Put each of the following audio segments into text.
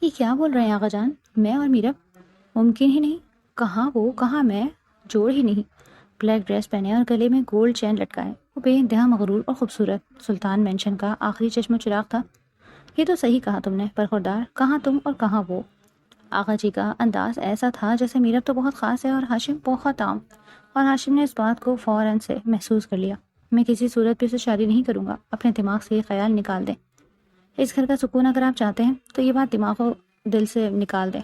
یہ کیا بول رہے ہیں آغا جان؟ میں اور میرا؟ ممکن ہی نہیں. کہاں وہ کہاں میں؟ جوڑ ہی نہیں. بلیک ڈریس پہنے اور گلے میں گولڈ چین لٹکائے وہ بے انتہا مغرور اور خوبصورت سلطان مینشن کا آخری چشم و چراغ تھا. یہ تو صحیح کہا تم نے برخوردار. کہاں تم اور کہاں وہ؟ آغا جی کا انداز ایسا تھا جیسے میرا تو بہت خاص ہے اور ہاشم بہت عام. اور ہاشم نے اس بات کو فوراً سے محسوس کر لیا. میں کسی صورت پہ اسے شادی نہیں کروں گا. اپنے دماغ سے یہ خیال نکال دیں. اس گھر کا سکون اگر آپ چاہتے ہیں تو یہ بات دماغ و دل سے نکال دیں.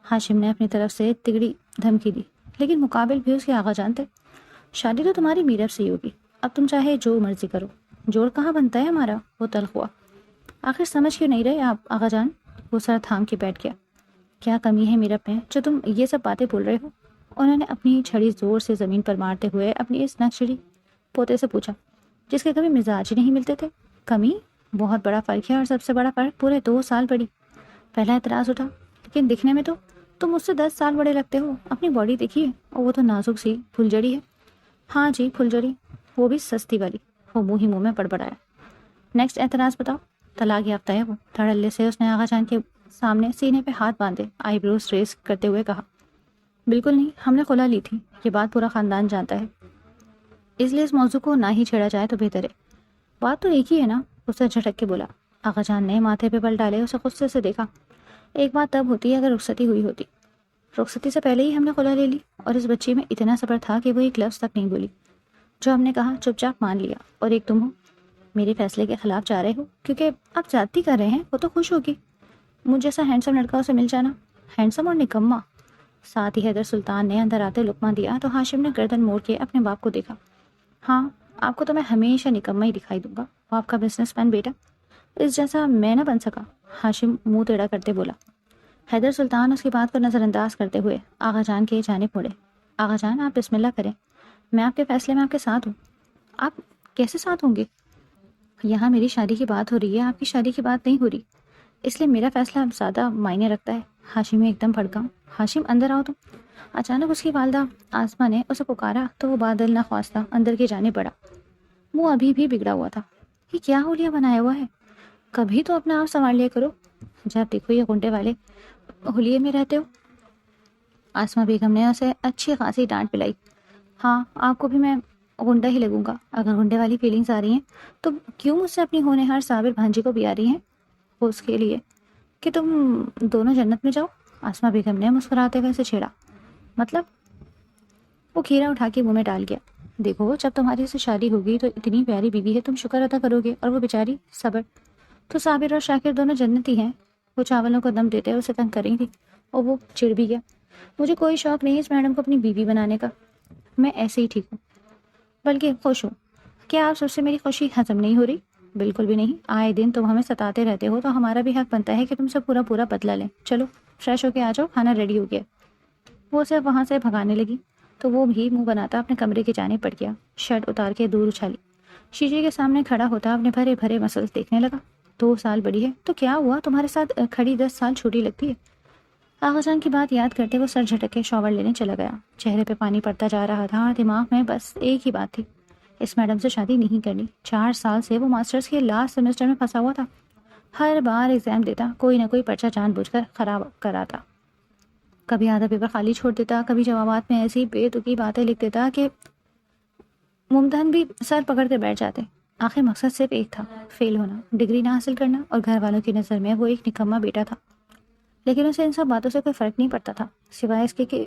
ہاشم نے اپنی طرف سے تگڑی دھمکی دی. لیکن مقابل بھی اس کے آغا جان تھے. شادی تو تمہاری میرب سے ہی ہوگی. اب تم چاہے جو مرضی کرو. جوڑ کہاں بنتا ہے ہمارا؟ وہ تلخ ہوا. آخر سمجھ کیوں نہیں رہے آپ آغا جان؟ وہ سر تھام کے بیٹھ گیا. کیا کمی ہے میرب میں جو تم یہ سب باتیں بول رہے ہو؟ انہوں نے اپنی چھڑی زور سے زمین پر مارتے ہوئے اپنی اس نکچڑی پوتے سے پوچھا جس کے کبھی مزاج ہی نہیں ملتے تھے. کمی؟ بہت بڑا فرق ہے اور سب سے بڑا فرق پورے 2 سال بڑی. پہلا اعتراض اٹھا. لیکن دکھنے میں تو تم مجھ سے 10 سال بڑے لگتے ہو. اپنی باڈی دیکھیے اور وہ تو نازک سی پھلجڑی ہے. ہاں جی پھلجڑی. وہ بھی سستی والی. وہ منہ ہی منہ میں بڑبڑایا. نیکسٹ اعتراض بتاؤ. طلاق یافتہ ہے وہ. دھڑلے سے اس نے آغا جان کے سامنے سینے پہ ہاتھ باندھے آئی بروز ریز کرتے ہوئے کہا. بالکل نہیں. ہم نے خلا لی تھی. یہ بات پورا خاندان جانتا ہے. اس لیے اس موضوع کو نہ ہی چھیڑا جائے تو بہتر ہے. بات تو ایک ہی ہے نا. اسے جھٹک کے بولا. آغا جان نے ماتھے پہ بل ڈالے اسے غصے سے دیکھا. ایک بات تب ہوتی ہے اگر رخصتی ہوئی ہوتی. رخصتی سے پہلے ہی ہم نے خلا لے لی. اور اس بچی میں اتنا صبر تھا کہ وہ ایک لفظ تک نہیں بولی. جو ہم نے کہا چپ چاپ مان لیا. اور ایک تم ہو میرے فیصلے کے خلاف جا رہے ہو کیونکہ آپ زیادتی کر رہے ہیں. وہ تو خوش ہوگی. مجھ جیسا ہینڈسم لڑکا اسے مل جانا. ہینڈسم اور نکما. ساتھ ہی حیدر سلطان نے اندر آتے لقمہ دیا تو ہاشم نے گردن موڑ کے اپنے باپ کو دیکھا. ہاں آپ کو تو میں ہمیشہ نکما ہی دکھائی دوں گا. وہ آپ کا بزنس مین بیٹا. اس جیسا میں نہ بن سکا. ہاشم منہ ٹیڑھا کرتے بولا. حیدر سلطان اس کی بات کو نظر انداز کرتے ہوئے آغا جان کے جانب مڑے. آغا جان آپ بسم اللہ کریں. میں آپ کے فیصلے میں آپ کے ساتھ ہوں. آپ کیسے ساتھ ہوں گے؟ یہاں میری شادی کی بات ہو رہی ہے. آپ کی شادی کی بات نہیں ہو رہی. اس لیے میرا فیصلہ اب زیادہ معنی رکھتا ہے. ہاشم ایک دم بھڑکا. ہاشم اندر آؤ تم. اچانک اس کی والدہ آسما نے اسے پکارا تو وہ بادل نہ خواستہ اندر کی جانب بڑھا. وہ ابھی بھی بگڑا ہوا تھا. یہ کیا ہولیا بنایا ہوا ہے؟ کبھی تو اپنا آپ سنبھال لیا کرو. جب دیکھو یہ غنڈے والے ہولیے میں رہتے ہو. آسما بیگم نے اسے اچھی خاصی ڈانٹ پلائی. ہاں آپ کو بھی میں غنڈا ہی لگوں گا. اگر غنڈے والی فیلنگز آ رہی ہیں تو کیوں مجھ سے اپنی ہونہار صابر بھانجی کو بھی آ رہی ہیں؟ اس کے لیے کہ تم دونوں جنت میں جاؤ. آسما بیگم نے مسکراتے ہوئے اسے چھیڑا. مطلب؟ وہ کھیرا اٹھا کے منہ میں ڈال گیا. دیکھو جب تمہاری سے شادی ہوگی تو اتنی پیاری بیوی ہے تم شکر ادا کرو گے. اور وہ بیچاری صبر تو صابر اور شاکر دونوں جنتی ہیں. وہ چاولوں کو دم دیتے اسے تنگ کر رہی تھی اور وہ چڑ بھی گیا. مجھے کوئی شوق نہیں اس میڈم کو اپنی بیوی بنانے کا. میں ایسے ہی ٹھیک ہوں بلکہ خوش ہوں. کیا آپ سب سے میری خوشی ہضم نہیں ہو رہی؟ بالکل بھی نہیں. آئے دن تم ہمیں ستاتے رہتے ہو تو ہمارا بھی حق بنتا ہے کہ تم سے پورا پورا بدلہ لیں. چلو فریش ہو کے آ جاؤ. کھانا ریڈی ہو گیا. وہ اسے وہاں سے بھگانے لگی تو وہ بھی منہ بناتا اپنے کمرے کی جانب بڑھ گیا. شرٹ اتار کے دور اچھالی. شیشے کے سامنے کھڑا ہوتا اپنے بھرے بھرے مسلس دیکھنے لگا. 2 سال بڑی ہے تو کیا ہوا؟ تمہارے ساتھ کھڑی 10 سال چھوٹی لگتی ہے. آغا جان کی بات یاد کرتے وہ سر جھٹک کے شاور لینے چلا گیا. چہرے پہ پانی پڑتا جا رہا تھا اور دماغ میں بس ایک ہی بات تھی. اس میڈم سے شادی نہیں کرنی. 4 سال سے وہ ماسٹرز کے لاسٹ سیمسٹر میں پھنسا ہوا تھا. ہر بار ایگزام دیتا کوئی نہ کوئی پرچہ جان بوجھ کر خراب کراتا. کبھی آدھا پیپر خالی چھوڑ دیتا. کبھی جوابات میں ایسی بے تکی باتیں لکھ دیتا کہ ممتحن بھی سر پکڑ کے بیٹھ جاتے. آخر مقصد صرف ایک تھا فیل ہونا, ڈگری نہ حاصل کرنا. اور گھر والوں کی نظر میں وہ ایک نکما بیٹا تھا. لیکن اسے ان سب باتوں سے کوئی فرق نہیں پڑتا تھا سوائے اس کے کہ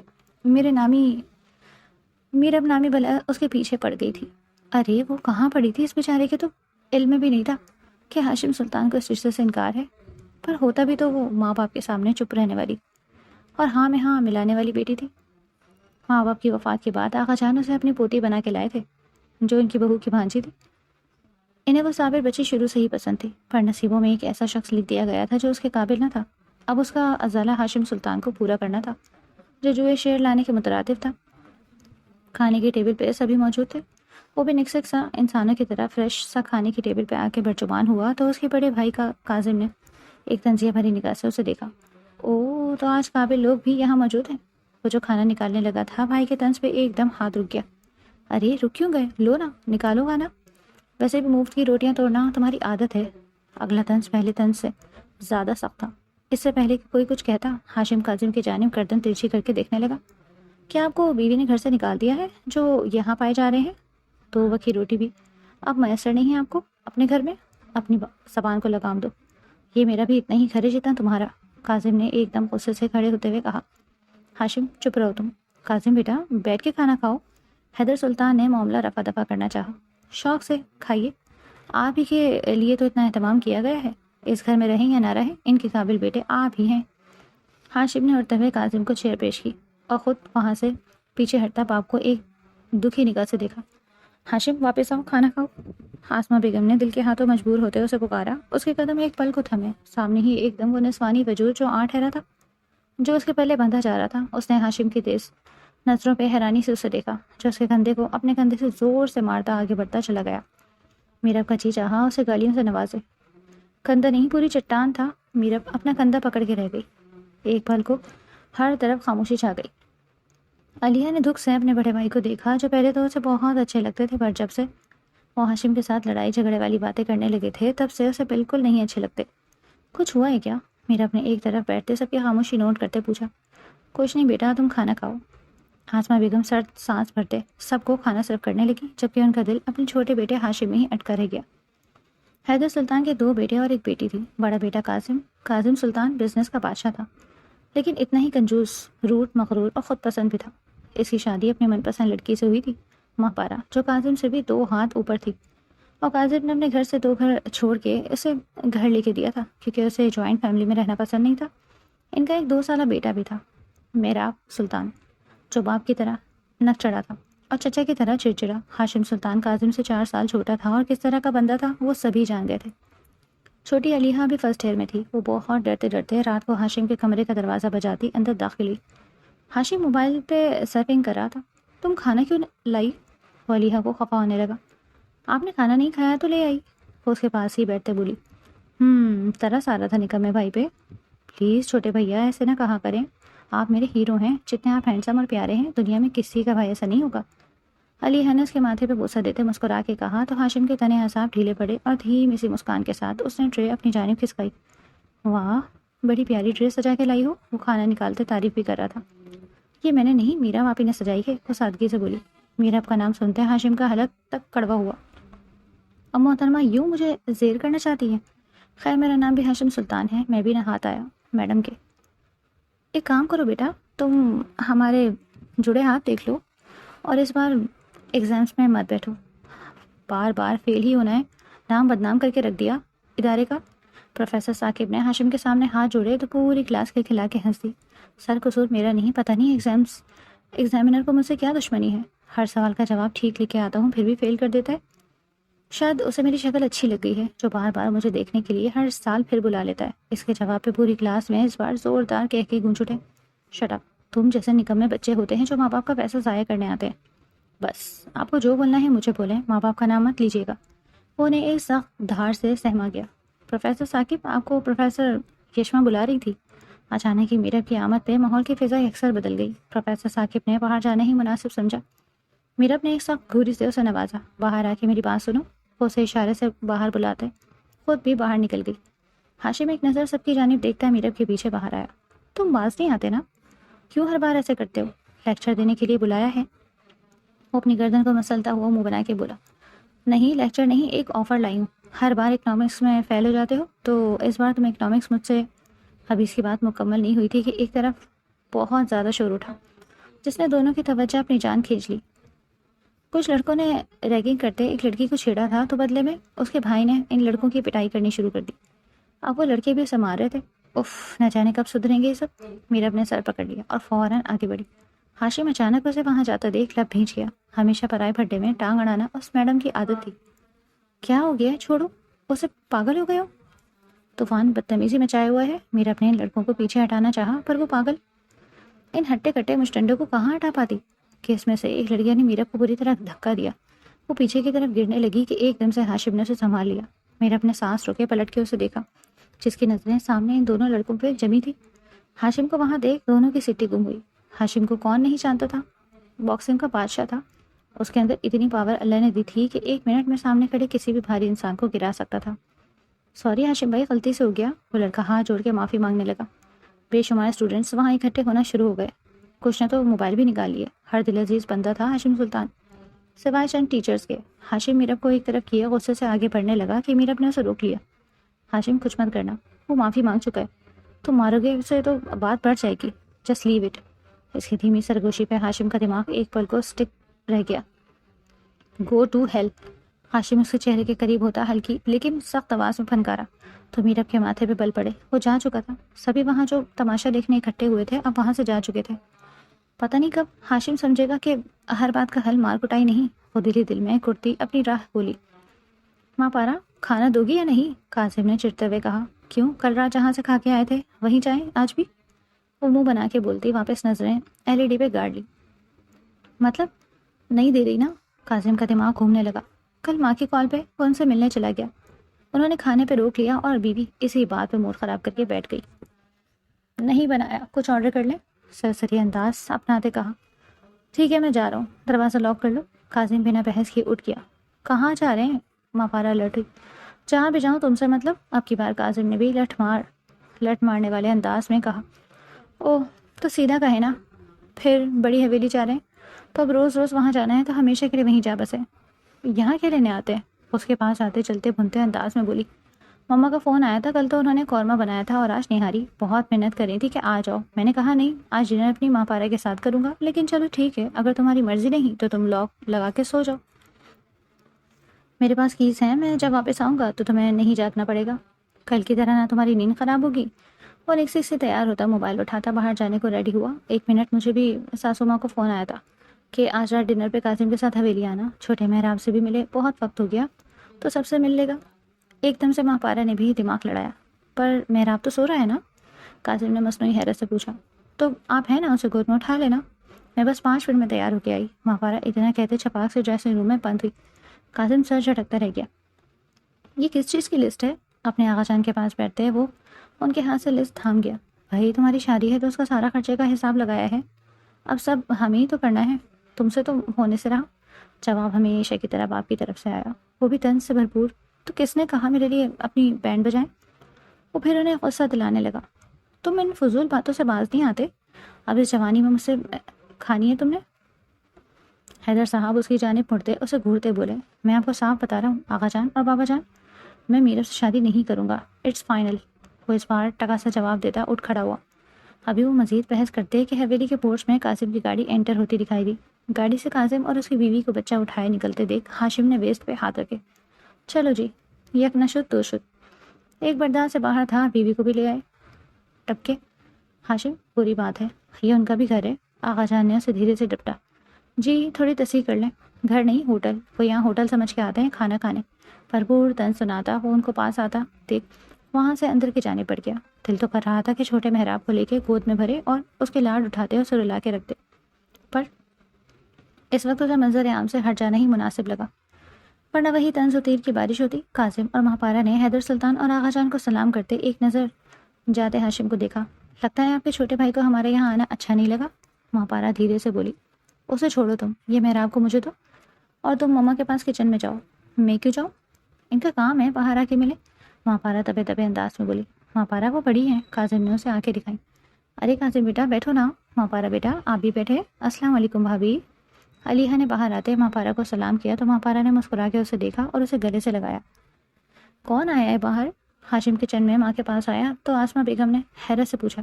میرب نامی بلا اس کے پیچھے پڑ گئی تھی. ارے وہ کہاں پڑی تھی اس بیچارے کے؟ تو علم میں بھی نہیں تھا کہ ہاشم سلطان کو اس رشتے سے انکار ہے. پر ہوتا بھی تو وہ ماں باپ کے سامنے چپ رہنے والی اور ہاں میں ہاں ملانے والی بیٹی تھی. ماں باپ کی وفات کے بعد آغا جان اسے اپنی پوتی بنا کے لائے تھے جو ان کی بہو کی بھانجی تھی. انہیں وہ صابر بچی شروع سے ہی پسند تھی پر نصیبوں میں ایک ایسا شخص لکھ دیا گیا تھا جو اس کے قابل نہ تھا. اب اس کا ازالہ ہاشم سلطان کو پورا کرنا تھا جو جوئے شیر لانے کے مترادف تھا. کھانے کی ٹیبل پہ سبھی موجود تھے. وہ بھی نکسک سا انسانوں کی طرح فریش سا کھانے کی ٹیبل پہ آ کے برچبان ہوا تو اس کے بڑے بھائی کا کاظم نے ایک تنزیہ بھری نگاہ سے اسے دیکھا. او تو آج قابل لوگ بھی یہاں موجود ہیں. وہ جو کھانا نکالنے لگا تھا بھائی کے طنز پہ ایک دم ہاتھ رک گیا. ارے رک کیوں گئے؟ لو نا نکالو گا نا. ویسے بھی مفت کی روٹیاں توڑنا تمہاری عادت ہے. اگلا طنز پہلے طنز سے زیادہ سخت تھا. اس سے پہلے کہ کوئی کچھ کہتا ہاشم کاظم کی جانب گردن ترچھی کر کے دیکھنے لگا۔ کیا آپ کو بیوی نے گھر سے نکال دیا ہے جو یہاں پائے جا رہے ہیں؟ 2 وقت کی روٹی بھی اب میسر نہیں ہے آپ کو اپنے گھر میں؟ اپنی زبان کو لگام دو، یہ میرا بھی اتنا ہی گھر ہے جتنا تمہارا، کاظم نے ایک دم غصے سے کھڑے ہوتے ہوئے کہا۔ ہاشم چپ رہو تم، کاظم بیٹا بیٹھ کے کھانا کھاؤ۔ حیدر سلطان نے معاملہ رفع دفع کرنا چاہا۔ شوق سے کھائیے، آپ ہی کے لیے تو اتنا اہتمام کیا گیا ہے، اس گھر میں رہیں یا نہ رہیں ان کے قابل بیٹے آپ ہی ہیں۔ ہاشم نے اڑتے ہوئے کاظم کو چیئر پیش کی اور خود وہاں سے پیچھے ہٹتا باپ کو ایک دکھی نگاہ سے دیکھا۔ ہاشم واپس آؤ، کھانا کھاؤ۔ آسمہ بیگم نے دل کے ہاتھوں مجبور ہوتے اسے پکارا۔ اس کے قدم ایک پل کو تھمے، سامنے ہی ایک دم وہ نسوانی وجود جو ٹھہرا تھا، جو اس کے پہلے بندھا جا رہا تھا۔ اس نے ہاشم کی تیز نظروں پہ حیرانی سے اسے دیکھا، جو اس کے کندھے کو اپنے کندھے سے زور سے مارتا آگے بڑھتا چلا گیا۔ میرب کا جی چاہا اسے گالیوں سے نوازے۔ کندھا نہیں پوری چٹان تھا۔ میرب اپنا کندھا پکڑ کے رہ گئی۔ ایک پل کو ہر طرف خاموشی چھا گئی۔ علیہ نے دکھ سے اپنے بڑے بھائی کو دیکھا، جو پہلے تو اسے بہت اچھے لگتے تھے، پر جب سے وہ ہاشم کے ساتھ لڑائی جھگڑے والی باتیں کرنے لگے تھے تب سے اسے بالکل نہیں اچھے لگتے۔ کچھ ہوا ہے کیا؟ میرب نے ایک طرف بیٹھتے سب کی خاموشی نوٹ کرتے پوچھا۔ کچھ نہیں بیٹا، تم کھانا کھاؤ۔ آسمہ بیگم سرد سانس بھرتے سب کو کھانا سرو کرنے لگی، جبکہ ان کا دل اپنے چھوٹے بیٹے ہاشم میں ہی اٹکا رہ گیا۔ حیدر سلطان کے 2 بیٹے اور ایک بیٹی تھی۔ بڑا بیٹا کاظم سلطان بزنس کا بادشاہ تھا، لیکن اتنا ہی کنجوس، روٹ، مغرور اور خود پسند بھی تھا۔ اس کی شادی اپنی من پسند لڑکی سے ہوئی تھی، ماہپارہ، جو کاظم سے بھی 2 ہاتھ اوپر تھی، اور کاظم نے اپنے گھر سے 2 گھر چھوڑ کے اسے گھر لے کے دیا تھا، کیونکہ اسے جوائنٹ فیملی میں رہنا پسند نہیں تھا۔ ان کا ایک 2 سالہ بیٹا بھی تھا، میراب سلطان، جو باپ کی طرح نک چڑھا تھا اور چچا کی طرح چڑچڑا۔ ہاشم سلطان کاظم سے 4 سال چھوٹا تھا اور کس طرح کا بندہ تھا وہ سبھی جان گئے تھے۔ چھوٹی علیحہ بھی فرسٹ ایئر میں تھی۔ وہ بہت ڈرتے ڈرتے رات کو ہاشم کے کمرے کا دروازہ بجاتی اندر داخل ہوئی۔ ہاشم موبائل پہ سرفنگ کر رہا تھا۔ تم کھانا کیوں لائی؟ وہ علیحہ کو خفا ہونے لگا۔ آپ نے کھانا نہیں کھایا تو لے آئی، وہ اس کے پاس ہی بیٹھتے بولی۔ ترس آ رہا تھا نکمے بھائی پہ۔ پلیز چھوٹے بھیا ایسے نہ کہا کریں، آپ میرے ہیرو ہیں، جتنے آپ ہینڈسم اور پیارے ہیں دنیا میں کسی کا بھائی ایسا نہیں ہوگا۔ علیحہ نے اس کے ماتھے پہ بوسہ دیتے مسکرا کے کہا تو ہاشم کے تنے اعصاب ڈھیلے پڑے اور دھیمی سی مسکان کے ساتھ اس نے ٹرے اپنی جانب کھسکائی۔ واہ، بڑی پیاری ٹرے سجا کے لائی ہو، وہ کھانا نکالتے تعریف بھی کر رہا تھا۔ یہ میں نے نہیں، میرا آپ ہی نے سجائی ہے، وہ سادگی سے بولی۔ میرا آپ کا نام سنتے ہاشم کا حلق تک کڑوا ہوا۔ اب محترمہ یوں مجھے زیر کرنا چاہتی ہیں؟ خیر میرا نام بھی ہاشم سلطان ہے، میں بھی نہ ہاتھ آیا میڈم کے۔ ایک کام کرو بیٹا، تم ہمارے جڑے ہاتھ دیکھ لو اور اس بار ایگزامس میں مت بیٹھو، بار بار فیل ہی ہونا ہے، نام بدنام کر کے رکھ دیا ادارے کا۔ پروفیسر ثاقب نے ہاشم کے سامنے ہاتھ جوڑے تو پوری کلاس کھلا کے ہنس دی۔ سر قصور میرا نہیں، پتہ نہیں ایگزامینر کو مجھ سے کیا دشمنی ہے، ہر سوال کا جواب ٹھیک لکھ کے آتا ہوں پھر بھی فیل کر دیتا ہے۔ شاید اسے میری شکل اچھی لگ گئی ہے، جو بار بار مجھے دیکھنے کے لیے ہر سال پھر بلا لیتا ہے۔ اس کے جواب پہ پوری کلاس میں اس بار زوردار کہہ کے گونج اٹھے، شٹ اپ، تم جیسے نکمے بچے ہوتے ہیں جو ماں باپ کا پیسہ ضائع کرنے آتے ہیں۔ بس آپ کو جو بولنا ہے مجھے بولیں، ماں باپ کا نام مت لیجیے گا۔ وہ انہیں ایک سخت دھار سے سہما گیا۔ پروفیسر ثاقب، آپ کو پروفیسر یشما بلا رہی تھی۔ اچانک ہی میرب کی آمد پہ ماحول کی فضا یکسر بدل گئی۔ پروفیسر ثاقب نے باہر جانا ہی مناسب سمجھا۔ میرب نے ایک سخت گھوری سے اسے نوازا۔ باہر آ کے میری بات سنو، وہ اسے اشارے سے باہر بلاتے خود بھی باہر نکل گئی۔ ہاشم ایک نظر سب کی جانب دیکھتا میرب کے پیچھے باہر آیا۔ تم باز نہیں آتے نا؟ کیوں ہر بار ایسے کرتے ہو؟ لیکچر دینے کے لیے بلایا ہے؟ وہ اپنی گردن کو مسلتا ہوا منہ بنا کے بولا۔ نہیں لیکچر نہیں، ایک آفر لائی ہوں۔ ہر بار اکنامکس میں فیل ہو جاتے ہو، تو اس بار تم اکنامکس مجھ سے۔ ابھی اس کی بات مکمل نہیں ہوئی تھی کہ ایک طرف بہت زیادہ شور اٹھا جس نے دونوں کی توجہ اپنی جان کھینچ لی۔ کچھ لڑکوں نے ریگنگ کرتے ایک لڑکی کو چھیڑا تھا، تو بدلے میں اس کے بھائی نے ان لڑکوں کی پٹائی کرنی شروع کر دی۔ اب وہ لڑکے بھی اسے مار رہے تھے۔ اف، نہ جانے کب سدھریں گے یہ سب۔ میرب نے سر پکڑ لیا اور فوراً آگے بڑھی۔ ہاشم اچانک اسے وہاں جاتا دیکھ لب بھیج گیا۔ ہمیشہ پرائے بھڈے میں ٹانگ اڑانا اس میڈم کی عادت تھی۔ کیا ہو گیا؟ چھوڑو اسے، پاگل ہو گئے ہو؟ طوفان بدتمیزی مچائے ہوا ہے۔ میرب نے ان لڑکوں کو پیچھے ہٹانا چاہا، پر وہ پاگل ان ہٹے کٹے مشٹنڈوں کو کہاں ہٹا پاتی کہ اس میں سے ایک لڑکیاں نے میرب کو بری طرح دھکا دیا۔ وہ پیچھے کی طرف گرنے لگی کہ ایک دم سے ہاشم نے اسے سنبھال لیا۔ میرب نے سانس روکے پلٹ کے اسے دیکھا، جس کی نظریں سامنے ان دونوں لڑکوں پہ جمی تھی۔ ہاشم کو وہاں دیکھ دونوں کی سٹی گم ہوئی۔ ہاشم کو کون نہیں جانتا تھا؟ باکسنگ کا بادشاہ تھا۔ اس کے اندر اتنی پاور اللہ نے دی تھی کہ 1 منٹ میں سامنے کھڑے کسی بھی بھاری انسان کو گرا سکتا تھا۔ سوری ہاشم بھائی، غلطی سے ہو گیا، وہ لڑکا ہاتھ جوڑ کے معافی مانگنے لگا۔ بے شمار اسٹوڈنٹس وہاں اکٹھے ہونا شروع ہو گئے، کچھ نے تو موبائل بھی نکال لیے۔ ہر دل عزیز بندہ تھا ہاشم سلطان، سوائے چند ٹیچرز کے۔ ہاشم میرب کو ایک طرف کیے غصے سے آگے بڑھنے لگا کہ میرب نے اسے روک لیا۔ ہاشم کچھ مت کرنا، وہ معافی مانگ چکا ہے، تم مارو گے اسے تو بات بڑھ جائے گی، جسٹ لیو اٹ۔ اس کی دھیمی سرگوشی پہ ہاشم کا دماغ ایک پل کو سٹک رہ گیا۔ گو ٹو ہیل، ہاشم اس کے چہرے کے قریب ہوتا ہلکی لیکن سخت آواز میں پھنکارا تو میرب کے ماتھے پہ بل پڑے۔ وہ جا چکا تھا، سبھی وہاں جو تماشا دیکھنے اکٹھے ہوئے تھے اب وہاں سے جا چکے تھے۔ پتہ نہیں کب ہاشم سمجھے گا کہ ہر بات کا حل مار کٹائی نہیں۔ وہ دل ہی دل میں کرتی اپنی راہ بولی، ماں پارا کھانا دو گی یا نہیں؟ قاسم نے چڑھتے ہوئے کہا۔ کیوں، کل رات جہاں سے کھا کے آئے تھے وہیں جائیں آج بھی؟ وہ منہ بنا کے بولتی، واپس نظریں LED پہ گاڑ لی۔ مطلب نہیں دے رہی نا؟ قاسم کا دماغ گھومنے لگا۔ کل ماں کی کال پہ وہ ان سے ملنے چلا گیا، انہوں نے کھانے پہ روک لیا اور بیوی اسی بات پہ موڈ خراب کر کے بیٹھ گئی۔ نہیں بنایا، کچھ آرڈر کر لیں؟ سرسری انداز اپناتے کہا۔ ٹھیک ہے میں جا رہا ہوں، دروازہ لاک کر لو۔ قاسم بنا بحث کیے اٹھ گیا۔ کہاں جا رہے ہیں؟ ماں پارا لٹ ہوئی۔ جہاں بھی جاؤں تم سے مطلب؟ اب کی بار قاسم نے بھی لٹ مارنے والے انداز میں کہا۔ اوہ تو سیدھا کہے نا، پھر بڑی حویلی جا رہے ہیں تو اب روز روز وہاں جانا ہے تو ہمیشہ کے لیے وہیں جا بسے۔ یہاں کیا لینے آتے ہیں؟ اس کے پاس آتے چلتے بھنتے انداز میں بولی۔ مما کا فون آیا تھا کل، تو انہوں نے قورمہ بنایا تھا اور آج نہاری بہت محنت کر رہی تھی کہ آ جاؤ۔ میں نے کہا نہیں، آج ڈنر اپنی ماں پارا کے ساتھ کروں گا، لیکن چلو ٹھیک ہے، اگر تمہاری مرضی نہیں تو تم لاک لگا کے سو جاؤ۔ میرے پاس کیز ہیں، میں جب واپس آؤں گا تو تمہیں نہیں جاگنا پڑے گا، کل کی طرح نہ تمہاری نیند خراب ہوگی۔ اور ایک سے تیار ہوتا موبائل اٹھاتا باہر جانے کو ریڈی ہوا۔ 1 منٹ، مجھے بھی ساسو ماں کو فون آیا تھا کہ آج رات ڈنر پہ قاسم کے ساتھ حویلی آنا، چھوٹے محراب سے بھی ملے، بہت وقت ہو گیا تو سب سے مل لے گا۔ ایک دم سے ماں پارا نے بھی دماغ لڑایا۔ پر محراب تو سو رہا ہے نا؟ قاسم نے مصنوعی حیرت سے پوچھا۔ تو آپ ہیں نا، اسے گود میں اٹھا لینا، میں بس 5 منٹ میں تیار ہو کے آئی۔ ماں پارا اتنا کہتے چھپاک سے ڈریسنگ روم میں بند ہوئی۔ قاسم سر جھٹکتا رہ گیا۔ یہ کس چیز کی لسٹ ہے؟ اپنے آغا جان کے پاس بیٹھتے وہ ان کے ہاتھ سے لسٹ تھام گیا۔ بھائی تمہاری شادی ہے تو اس کا سارا خرچے کا حساب لگایا ہے، اب سب ہمیں ہی تو کرنا ہے، تم سے تو ہونے سے رہا۔ جواب ہمیشہ کی طرح باپ کی طرف سے آیا، وہ بھی طنز سے بھرپور۔ تو کس نے کہا میرے لیے اپنی بینڈ بجائیں؟ وہ پھر انہیں غصہ دلانے لگا۔ تم ان فضول باتوں سے باز نہیں آتے؟ اب اس جوانی میں مجھ سے کھانی ہے تم نے؟ حیدر صاحب اس کی جانب مڑتے اسے گھورتے بولے، میں آپ کو صاف بتا رہا ہوں آغا جان اور بابا جان، میں میرب سے شادی نہیں کروں گا، اٹس فائنل۔ وہ اس بار ٹکا سا جواب دیتا اٹھ کھڑا ہوا۔ ابھی وہ مزید بحث کرتے کہ حویلی کے پورچ میں قاسم کی گاڑی انٹر ہوتی دکھائی دی۔ گاڑی سے قاسم اور اس کی بیوی کو بچہ اٹھائے نکلتے دیکھ ہاشم نے ویسٹ پہ ہاتھ رکھے۔ چلو جی، یک نہ شد دو شد۔ ایک بردار سے باہر تھا، بیوی کو بھی لے آئے۔ ٹپکے، ہاشم بری بات ہے، یہ ان کا بھی گھر ہے۔ آغا جان نے اسے دھیرے سے ڈپٹا۔ جی تھوڑی تصحیح کر لیں، گھر نہیں ہوٹل، وہ یہاں ہوٹل سمجھ کے آتے ہیں کھانا کھانے۔ بھرپور طنز سناتا وہ ان کو پاس آتا دیکھ وہاں سے اندر کی جانب بڑھ گیا۔ دل تو کر رہا تھا کہ چھوٹے محراب کو لے کے گود میں بھرے اور اس کے لاڈ اٹھاتے اسے رلا کے رکھ دے، پر اس وقت اسے منظر عام سے ہٹ جانا ہی مناسب لگا، ورنہ وہی طنز و تیر کی بارش ہوتی۔ قاسم اور مہاپارا نے حیدر سلطان اور آغا جان کو سلام کرتے ایک نظر جاتے ہاشم کو دیکھا۔ لگتا ہے آپ کے چھوٹے بھائی کو ہمارے یہاں آنا اچھا نہیں لگا، مہاپارا دھیرے سے بولی۔ اسے چھوڑو تم، یہ محراب کو مجھے دو اور تم مما کے پاس کچن میں جاؤ۔ میں کیوں جاؤں؟ ان کا کام ہے، باہر آ کے ملے، مہاپارا دبے دبے انداز میں بولی۔ مہاپارا وہ بڑی ہیں، قاسم نے اسے آنکھیں دکھائیں۔ ارے قاسم بیٹا بیٹھو نا۔ مہاپارا بیٹا آپ بھی بیٹھے۔ السلام علیکم بھابھی۔ علیحہ نے باہر آتے مہاپارا کو سلام کیا تو مہاپارا نے مسکرا کے اسے دیکھا اور اسے گلے سے لگایا۔ کون آیا ہے باہر؟ ہاشم کچن میں ماں کے پاس آیا تو آسمہ بیگم نے حیرت سے پوچھا۔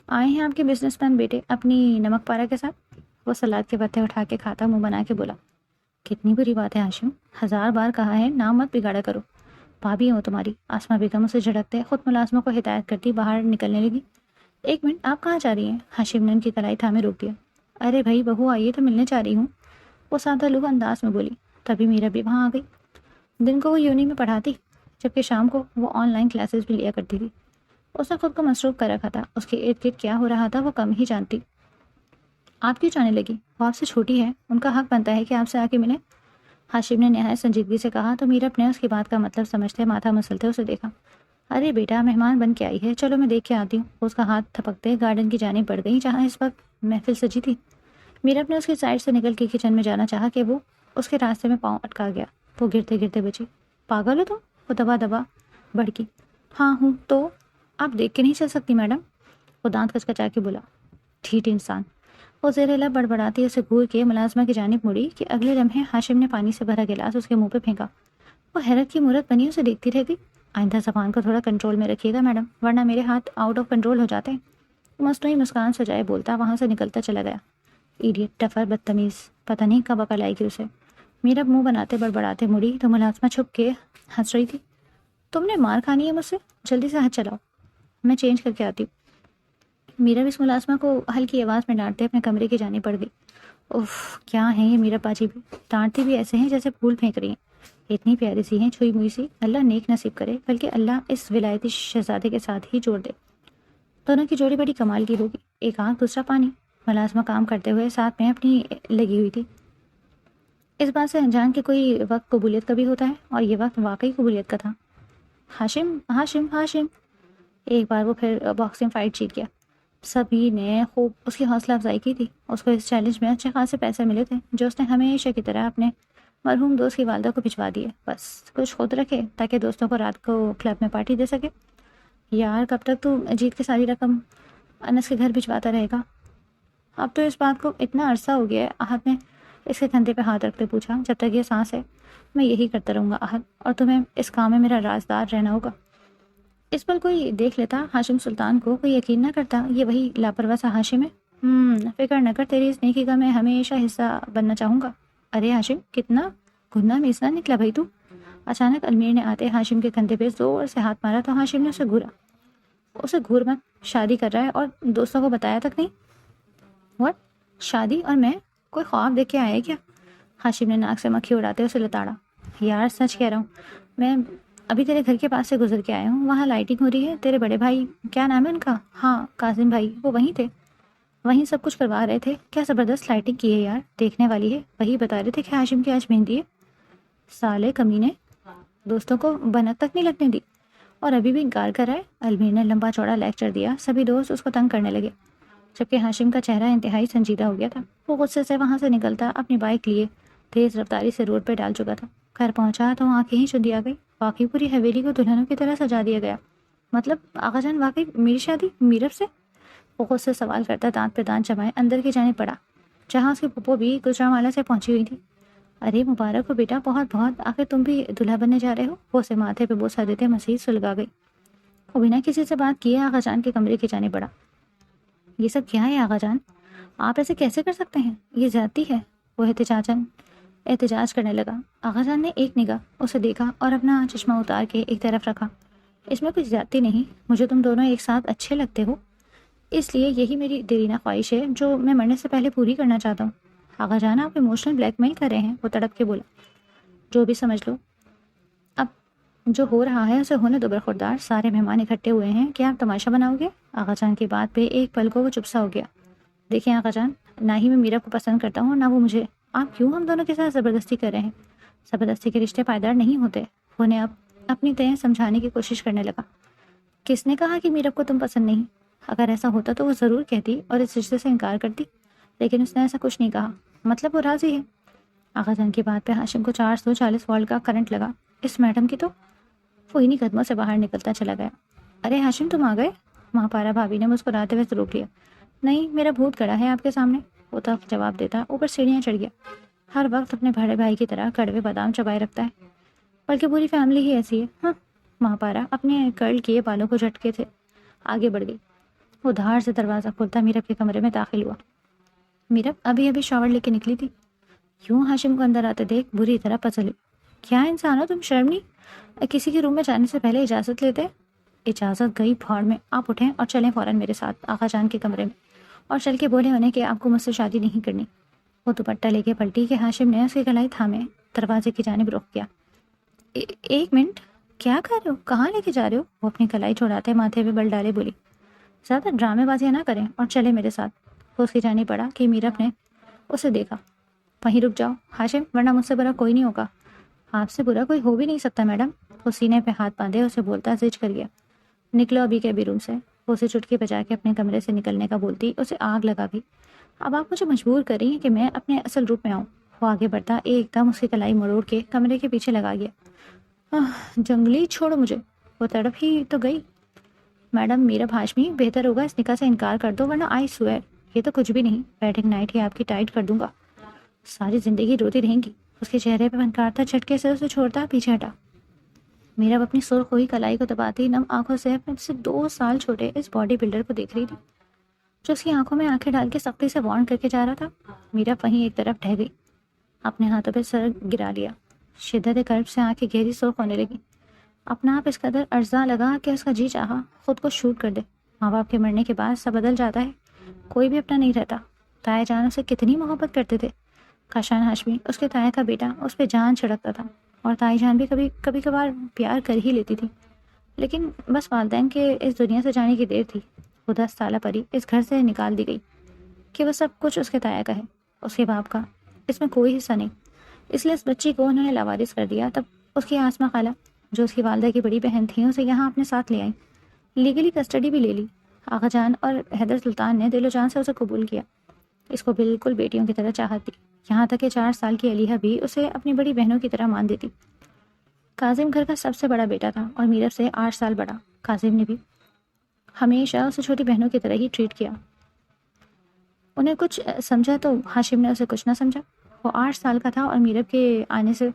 آئے ہیں آپ کے بزنس مین بیٹے اپنی نمک پارا کے ساتھ؟ وہ سلاد کے پتے اٹھا کے کھاتا منہ بنا کے بولا۔ کتنی بری بات ہے ہاشم، 1000 بار کہا ہے نام مت بگاڑا کرو، بھابھی ہو تمہاری۔ آسمہ بیگم اسے جھڑکتے خود ملازموں کو ہدایت کرتی باہر نکلنے لگی۔ 1 منٹ، آپ کہاں جا رہی ہیں؟ ہاشم نے ان کی کلائی تھامے روک دیا۔ ارے بھائی بہو آئیے تو ملنے جا رہی ہوں، وہ سادہ لوگ انداز میں بولی۔ تبھی میرا بھی وہاں آ گئی۔ دن کو وہ یونی میں پڑھاتی جبکہ شام کو وہ آن لائن کلاسز بھی لیا کرتی تھی۔ اس نے خود کو مصروف کر رکھا تھا، اس کے ارد گرد کیا ہو رہا تھا وہ کم ہی جانتی۔ آپ کیوں جانے لگی؟ وہ آپ سے چھوٹی ہے، ان کا حق بنتا ہے کہ آپ سے آ کے ملیں، ہاشم نے نہایت سنجیدگی سے کہا تو میرب نے اس کی بات کا مطلب سمجھتے ماتھا مسلتے اسے دیکھا۔ ارے بیٹا مہمان بن کے آئی ہے، چلو میں دیکھ کے آتی ہوں۔ اس کا ہاتھ تھپکتے گارڈن کی جانب بڑھ گئی جہاں اس وقت محفل سجی تھی۔ میرب نے اس کی سائڈ سے نکل کے کچن میں جانا چاہا کہ وہ اس کے راستے میں پاؤں اٹکا گیا۔ وہ گرتے گرتے بچی۔ پاگل ہو تم؟ وہ دبا دبا بڑکی، ہاں ہوں تو آپ دیکھ کے نہیں چل سکتی میڈم؟ وہ دانت کچکچا کے بولا۔ ٹھیٹ انسان۔ وہ زیر لب بڑبڑاتی اسے گھور کے ملازمہ کی جانب مڑی کہ اگلے لمحے ہاشم نے پانی سے بھرا گلاس اس کے منہ پہ پھینکا۔ وہ حیرت کی مورت بنی اسے دیکھتی رہ گئی۔ آئندہ زبان کو تھوڑا کنٹرول میں رکھیے گا میڈم، ورنہ میرے ہاتھ آؤٹ آف کنٹرول ہو جاتے ہیں۔ مصنوعی مسکان سجائے بولتا وہاں سے نکلتا چلا گیا۔ ایڈیٹ، ٹفر، بدتمیز، پتہ نہیں کب عقل آئے گی اسے۔ میرا منہ بناتے بڑبڑاتے مڑی تو ملازمہ چھپ کے ہنس رہی تھی۔ تم نے مار کھانی ہے مجھ سے، جلدی سے ہاتھ چلاؤ، میں چینج کر کے آتی ہوں۔ میرا بھی اس ملازمہ کو ہلکی آواز میں ڈانٹتے اپنے کمرے کی جانب بڑھ گئی۔ اوف، کیا ہیں یہ میرا باجی بھی، ڈانٹتی بھی ایسے ہیں جیسے پھول پھینک رہی ہیں، اتنی پیاری سی ہیں، چھوئی موئی سی۔ اللہ نیک نصیب کرے، بلکہ اللہ اس ولایتی شہزادے کے ساتھ ہی جوڑ دے۔ دونوں کی جوڑی بڑی کمال کی ہوگی، ایک آنکھ دوسرا پانی۔ ملازمہ کام کرتے ہوئے ساتھ میں اپنی لگی ہوئی تھی، اس بات سے انجان کہ کوئی وقت قبولیت کا بھی ہوتا ہے، اور یہ وقت واقعی قبولیت کا تھا۔ ہاشم ہاشم ہاشم، ایک بار وہ پھر باکسنگ فائٹ جیت گیا۔ سبھی نے خوب اس کی حوصلہ افزائی کی تھی۔ اس کو اس چیلنج میں اچھے خاصے پیسے ملے تھے جو اس نے ہمیشہ کی طرح اپنے مرحوم دوست کی والدہ کو بھجوا دیے۔ بس کچھ خود رکھے تاکہ دوستوں کو رات کو کلب میں پارٹی دے سکے۔ یار کب تک تو جیت کے ساری رقم انس کے گھر بھجواتا رہے گا؟ اب تو اس بات کو اتنا عرصہ ہو گیا ہے۔ احد نے اس کے کندھے پہ ہاتھ رکھتے پوچھا۔ جب تک یہ سانس ہے میں یہی کرتا رہوں گا احد، اور تمہیں اس کام میں میرا رازدار رہنا ہوگا۔ اس پر کوئی دیکھ لیتا ہاشم سلطان کو، کوئی یقین نہ کرتا یہ وہی لاپرواہ سا ہاشم ہے۔ فکر نہ کر، تیری اس نیکی کا میں ہمیشہ حصہ بننا چاہوں گا۔ ارے ہاشم، کتنا گھنا میسنا نکلا بھائی تو۔ اچانک المیر نے آتے ہاشم کے کندھے پہ زور سے ہاتھ مارا تو ہاشم نے اسے گھور مت، شادی کر رہا ہے اور دوستوں کو بتایا تک نہیں۔ واٹ؟ شادی اور میں؟ کوئی خواب دیکھ کے آیا کیا؟ ہاشم نے ناک سے مکھی اڑاتے اسے لتاڑا۔ یار سچ کہہ رہا ہوں، میں ابھی تیرے گھر کے پاس سے گزر کے آیا ہوں، وہاں لائٹنگ ہو رہی ہے، تیرے بڑے بھائی، کیا نام ہے ان کا، ہاں قاسم بھائی، وہ وہیں تھے، وہیں سب کچھ کروا رہے تھے۔ کیا زبردست لائٹنگ کی ہے یار، دیکھنے والی ہے۔ وہی بتا رہے تھے کہ ہاشم کی آج مہندی ہے۔ سالے کمینے، دوستوں کو بنک تک نہیں لگنے دی اور ابھی بھی انکار کر رہا ہے۔ المیر نے لمبا چوڑا لیکچر دیا۔ سبھی دوست اس کو تنگ کرنے لگے، جبکہ ہاشم کا چہرہ انتہائی سنجیدہ ہو گیا تھا۔ وہ غصے سے وہاں سے نکلتا اپنی بائک لیے تیز رفتاری سے روڈ پہ ڈال چکا تھا۔ گھر پہنچا تو آنکھیں ہی چندی آ گئی۔ واقعی پوری حویلی کو دلہنوں کی طرح سجا دیا گیا۔ مطلب آقا جان واقعی میری شادی میرب سے؟ وہ خود سے سوال کرتا دانت پہ دانت جمائے اندر کی جانب پڑا، جہاں اس کی پھپھو بھی گجرانوالہ سے پہنچی ہوئی تھی۔ ارے مبارک ہو بیٹا، بہت بہت، آخر تم بھی دلہا بننے جا رہے ہو۔ وہ اسے ماتھے پہ بوسہ دیتے مزید سلگا گئی۔ وہ بنا کسی سے بات کیے آقا جان کے کمرے کی جانب بڑھا۔ یہ سب کیا ہے آقا جان؟ آپ ایسے کیسے کر سکتے ہیں؟ یہ زیادتی ہے۔ وہ احتجاج کرنے لگا۔ آقا جان نے ایک نگاہ اسے دیکھا اور اپنا چشمہ اتار کے ایک طرف رکھا۔ اس میں کچھ زیادتی نہیں، مجھے تم دونوں ایک ساتھ اچھے لگتے ہو، اس لیے یہی میری دیرینہ خواہش ہے جو میں مرنے سے پہلے پوری کرنا چاہتا ہوں۔ آقا جان آپ ایموشنل بلیک میل کر رہے ہیں، وہ تڑپ کے بولا۔ جو بھی سمجھ لو، اب جو ہو رہا ہے اسے ہونے دو برخوردار، سارے مہمان اکٹھے ہوئے ہیں، کیا آپ تماشا بناؤ گے؟ آقا جان کی بات پہ ایک پل کو وہ چپ سا ہو گیا۔ دیکھیں آقا جان، نہ ہی میں میرا کو پسند کرتا ہوں اور نہ وہ مجھے، آپ کیوں ہم دونوں کے ساتھ زبردستی کر رہے ہیں؟ زبردستی کے رشتے پائیدار نہیں ہوتے۔ انہیں اب اپنی طرح سمجھانے کی کوشش کرنے لگا۔ کس نے کہا کہ میرب کو تم پسند نہیں؟ اگر ایسا ہوتا تو وہ ضرور کہتی اور اس رشتے سے انکار کرتی، لیکن اس نے ایسا کچھ نہیں کہا، مطلب وہ راضی ہے۔ آقا جان کی بات پہ ہاشم کو 440 وولٹ کا کرنٹ لگا۔ اس میڈم کی تو، وہ انہی قدموں سے باہر نکلتا چلا گیا۔ ارے ہاشم تم آ گئے؟ مہاپارا بھابھی نے مسکراتے ہوئے روک لیا۔ نہیں، میرا بھوت کڑا ہے آپ کے سامنے، وہ تب جواب دیتا، اوپر سیڑھیاں چڑھ گیا۔ ہر وقت اپنے بڑے بھائی کی طرح کڑوے بادام چبائے رکھتا ہے، بلکہ پوری فیملی ہی ایسی ہے۔ ہاں، مہاپارا اپنے کرل کیے بالوں کو جھٹکے تھے آگے بڑھ گئی۔ وہ دھار سے دروازہ کھولتا میرب کے کمرے میں داخل ہوا۔ میرب ابھی شاور لے کے نکلی تھی۔ یوں ہاشم کو اندر آتے دیکھ بری طرح پسل ہوئی۔ کیا انسان ہو تم، شرم نہیں؟ کسی کے روم میں جانے سے پہلے اجازت لیتے؟ اجازت گئی بھاڑ میں، آپ اٹھیں اور چلیں فوراً میرے ساتھ آقا جان کے کمرے میں، اور چل کے بولے انہیں کہ آپ کو مجھ سے شادی نہیں کرنی۔ وہ دوپٹہ لے کے پلٹی کہ ہاشم نے اس کی کلائی تھامے دروازے کی جانب رخ کیا۔ ایک منٹ، کیا کر رہے ہو، کہاں لے کے جا رہے ہو؟ وہ اپنی کلائی چھوڑاتے ماتھے پہ بل ڈالے بولی۔ زیادہ ڈرامے بازیاں نہ کریں اور چلے میرے ساتھ۔ وہ اس کی جانب پڑا کہ میرب نے اسے دیکھا۔ وہیں رک جاؤ ہاشم، ورنہ مجھ سے برا کوئی نہیں ہوگا۔ آپ سے برا کوئی ہو بھی نہیں سکتا میڈم۔ وہ سینے پہ ہاتھ باندھے اسے بولتا زج کر گیا۔ نکلو ابھی کے روم سے۔ وہ اسے چٹکی بجا کے اپنے کمرے سے نکلنے کا بولتی اسے آگ لگا گئی۔ اب آپ مجھے مجبور کر رہی ہیں کہ میں اپنے اصل روپ میں آؤں۔ وہ آگے بڑھتا ایک دم اس کی کلائی مروڑ کے کمرے کے پیچھے لگا گیا۔ جنگلی، چھوڑو مجھے۔ وہ تڑپ ہی تو گئی۔ میڈم میرب ہاشمی، بہتر ہوگا اس نکاح سے انکار کر دو، ورنہ آئی سویئر یہ تو کچھ بھی نہیں، ویڈنگ نائٹ ہی آپ کی ٹائٹ کر دوں گا، ساری زندگی روتی رہیں گی۔ اس کے چہرے پہ فنکار تھا، جھٹکے سے اسے چھوڑتا پیچھے ہٹا۔ میرب اپنی سرخ ہوئی کلائی کو دباتی نم آنکھوں سے اپنے سے 2 سال چھوٹے اس باڈی بلڈر کو دیکھ رہی تھی جو اس کی آنکھوں میں آنکھیں ڈال کے سختی سے وارن کر کے جا رہا تھا۔ میرب وہیں ایک طرف ڈہ گئی، اپنے ہاتھوں پہ سر گرا لیا، شدت قلب سے آنکھیں گہری سرخ ہونے لگی۔ اپنا آپ اس قدر ارزاں لگا کہ اس کا جی چاہا خود کو شوٹ کر دے۔ ماں باپ کے مرنے کے بعد سب بدل جاتا ہے، کوئی بھی اپنا نہیں رہتا۔ تایا جان اسے کتنی محبت کرتے تھے۔ کاشان ہاشمی اس کے تایا کا بیٹا اس پہ جان چھڑکتا تھا، اور تائی جان بھی کبھی کبھار پیار کر ہی لیتی تھی، لیکن بس والدین کے اس دنیا سے جانے کی دیر تھی۔ وہ 10 سالہ پری اس گھر سے نکال دی گئی کہ وہ سب کچھ اس کے تایا کا ہے، اس کے باپ کا اس میں کوئی حصہ نہیں۔ اس لیے اس بچی کو انہوں نے لاوارث کر دیا۔ تب اس کی آسما خالہ جو اس کی والدہ کی بڑی بہن تھیں اسے یہاں اپنے ساتھ لے آئیں، لیگلی کسٹڈی بھی لے لی۔ آغا جان اور حیدر سلطان نے دل و جان سے اسے قبول کیا، اس کو بالکل بیٹیوں کی طرح چاہت دی، یہاں تک کہ 4 سال کی علیحہ بھی اسے اپنی بڑی بہنوں کی طرح مان دیتی۔ کاظم گھر کا سب سے بڑا بیٹا تھا اور میرب سے 8 سال بڑا۔ کاظم نے بھی ہمیشہ اسے چھوٹی بہنوں کی طرح ہی ٹریٹ کیا۔ انہیں کچھ سمجھا تو ہاشم نے اسے کچھ نہ سمجھا۔ وہ 8 سال کا تھا اور میرب کے آنے سے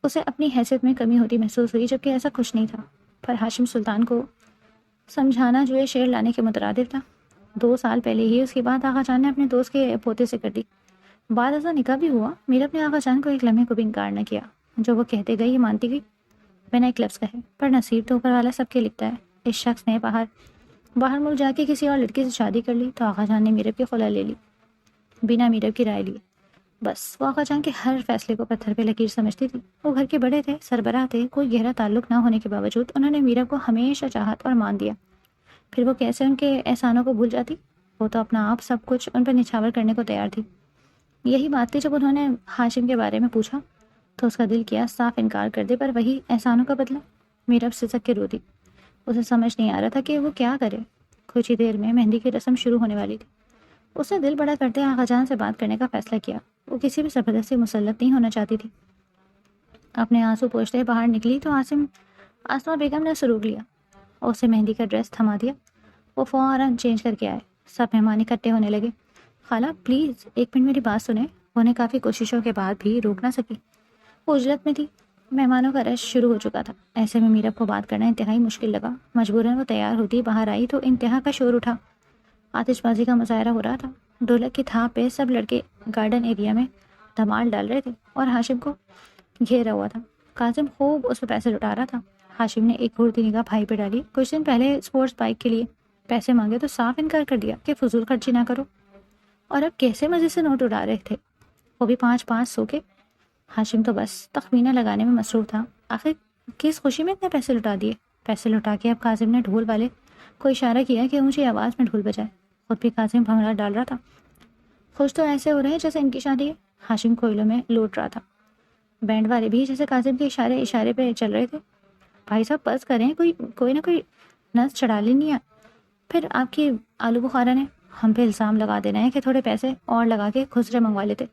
اسے اپنی حیثیت میں کمی ہوتی محسوس ہوئی، جبکہ ایسا کچھ نہیں تھا۔ پر ہاشم سلطان کو سمجھانا جو ہے شیر لانے کے مترادف تھا۔ 2 سال پہلے ہی اس کی بات آغا جان نے اپنے دوست کے پوتے سے کر دی۔ بعد ازاں نکاح بھی ہوا۔ میرب نے آغا جان کو ایک لمحے کو بھی انکار نہ کیا، جو وہ کہتے گئے یہ مانتی گئی، بنا ایک لفظ کہے۔ پر نصیب تو اوپر والا سب کے لکھتا ہے۔ اس شخص نے باہر ملک جا کے کسی اور لڑکی سے شادی کر لی تو آغا جان نے میرب کی خلا لے لی، بنا میرب کی رائے لیے۔ بس وہ آغا جان کے ہر فیصلے کو پتھر پہ لکیر سمجھتی تھی۔ وہ گھر کے بڑے تھے، سربراہ تھے، کوئی گہرا تعلق نہ ہونے کے باوجود انہوں نے میرب کو ہمیشہ چاہت اور مان دیا۔ پھر وہ کیسے ان کے احسانوں کو بھول جاتی؟ وہ تو اپنا آپ سب کچھ ان پر نچھاور کرنے کو تیار تھی۔ یہی بات تھی جب انہوں نے ہاشم کے بارے میں پوچھا تو اس کا دل کیا صاف انکار کر دے، پر وہی احسانوں کا بدلہ۔ میرب سسک کے روتی، اسے سمجھ نہیں آ رہا تھا کہ وہ کیا کرے۔ کچھ ہی دیر میں مہندی کی رسم شروع ہونے والی تھی۔ اس نے دل بڑا کرتے آغا جان سے بات کرنے کا فیصلہ کیا۔ وہ کسی بھی زبردستی مسلط نہیں ہونا چاہتی تھی۔ اپنے آنسو پوچھتے باہر نکلی تو آسما بیگم نے اسے روک لیا اور اسے مہندی کا ڈریس تھما دیا۔ وہ فوراً چینج کر کے آئے۔ سب مہمان اکٹھے ہونے لگے۔ خالہ پلیز 1 منٹ میری بات سنیں۔ انہیں کافی کوششوں کے بعد بھی روک نہ سکی، وہ عجلت میں تھی۔ مہمانوں کا رش شروع ہو چکا تھا، ایسے میں میرب کو بات کرنا انتہائی مشکل لگا۔ مجبوراً وہ تیار ہوتی باہر آئی تو انتہا کا شور اٹھا، آتش بازی کا مظاہرہ ہو رہا تھا۔ ڈھولک کی تھاپ پہ سب لڑکے گارڈن ایریا میں دھمال ڈال رہے تھے اور ہاشم کو گھیرا ہوا تھا۔ کاظم خوب اس پہ پیسے لٹا رہا تھا۔ ہاشم نے ایک گھورتی نگاہ بھائی پہ ڈالی۔ کچھ دن پہلے اسپورٹس بائک کے لیے پیسے مانگے تو صاف انکار کر دیا کہ فضول خرچی نہ کرو، اور اب کیسے مزے سے نوٹ اڑا رہے تھے، وہ بھی 500 کے۔ ہاشم تو بس تخمینہ لگانے میں مصروف تھا، آخر کس خوشی میں اتنے پیسے لٹا دیے۔ پیسے لٹا کے اب کاظم نے ڈھول والے کو اشارہ کیا کہ اونچی آواز میں ڈھول بجائے۔ خود بھی کاظم بھنگڑا ڈال رہا تھا۔ خوش تو ایسے ہو رہے ہیں جیسے ان کی شادی ہے، ہاشم کوئلوں میں لوٹ رہا تھا۔ بینڈ والے بھی جیسے کاظم کے اشارے پہ چل رہے تھے۔ بھائی صاحب بس کریں، کوئی نہ کوئی نس چڑھا لینی ہے۔ پھر آپ کی آلو بخارا نے ہم پہ الزام لگا دینا ہے کہ تھوڑے پیسے اور لگا کے خسرے منگوا لیتے۔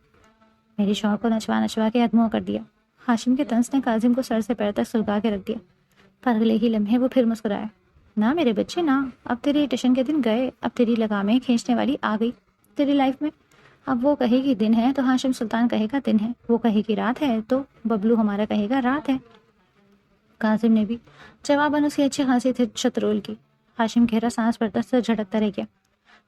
میری شوہر کو نچوا کے ادمو کر دیا۔ ہاشم کے طنز نے کاظم کو سر سے پیر تک سلگا کے رکھ دیا، پر اگلے ہی لمحے وہ پھر مسکرایا۔ نہ میرے بچے نہ، اب تیری ٹیشن کے دن گئے، اب تیری لگامیں کھینچنے والی آ گئی تیری لائف میں۔ اب وہ کہے گی دن ہے تو ہاشم سلطان کہے گا دن ہے، وہ کہے گی رات ہے تو ببلو ہمارا کہے گا رات ہے۔ کاظم نے بھی جواباً اس کی اچھی خاصی شترول کی۔ ہاشم گہرا سانس بھرتا سے جھٹکتا رہ گیا۔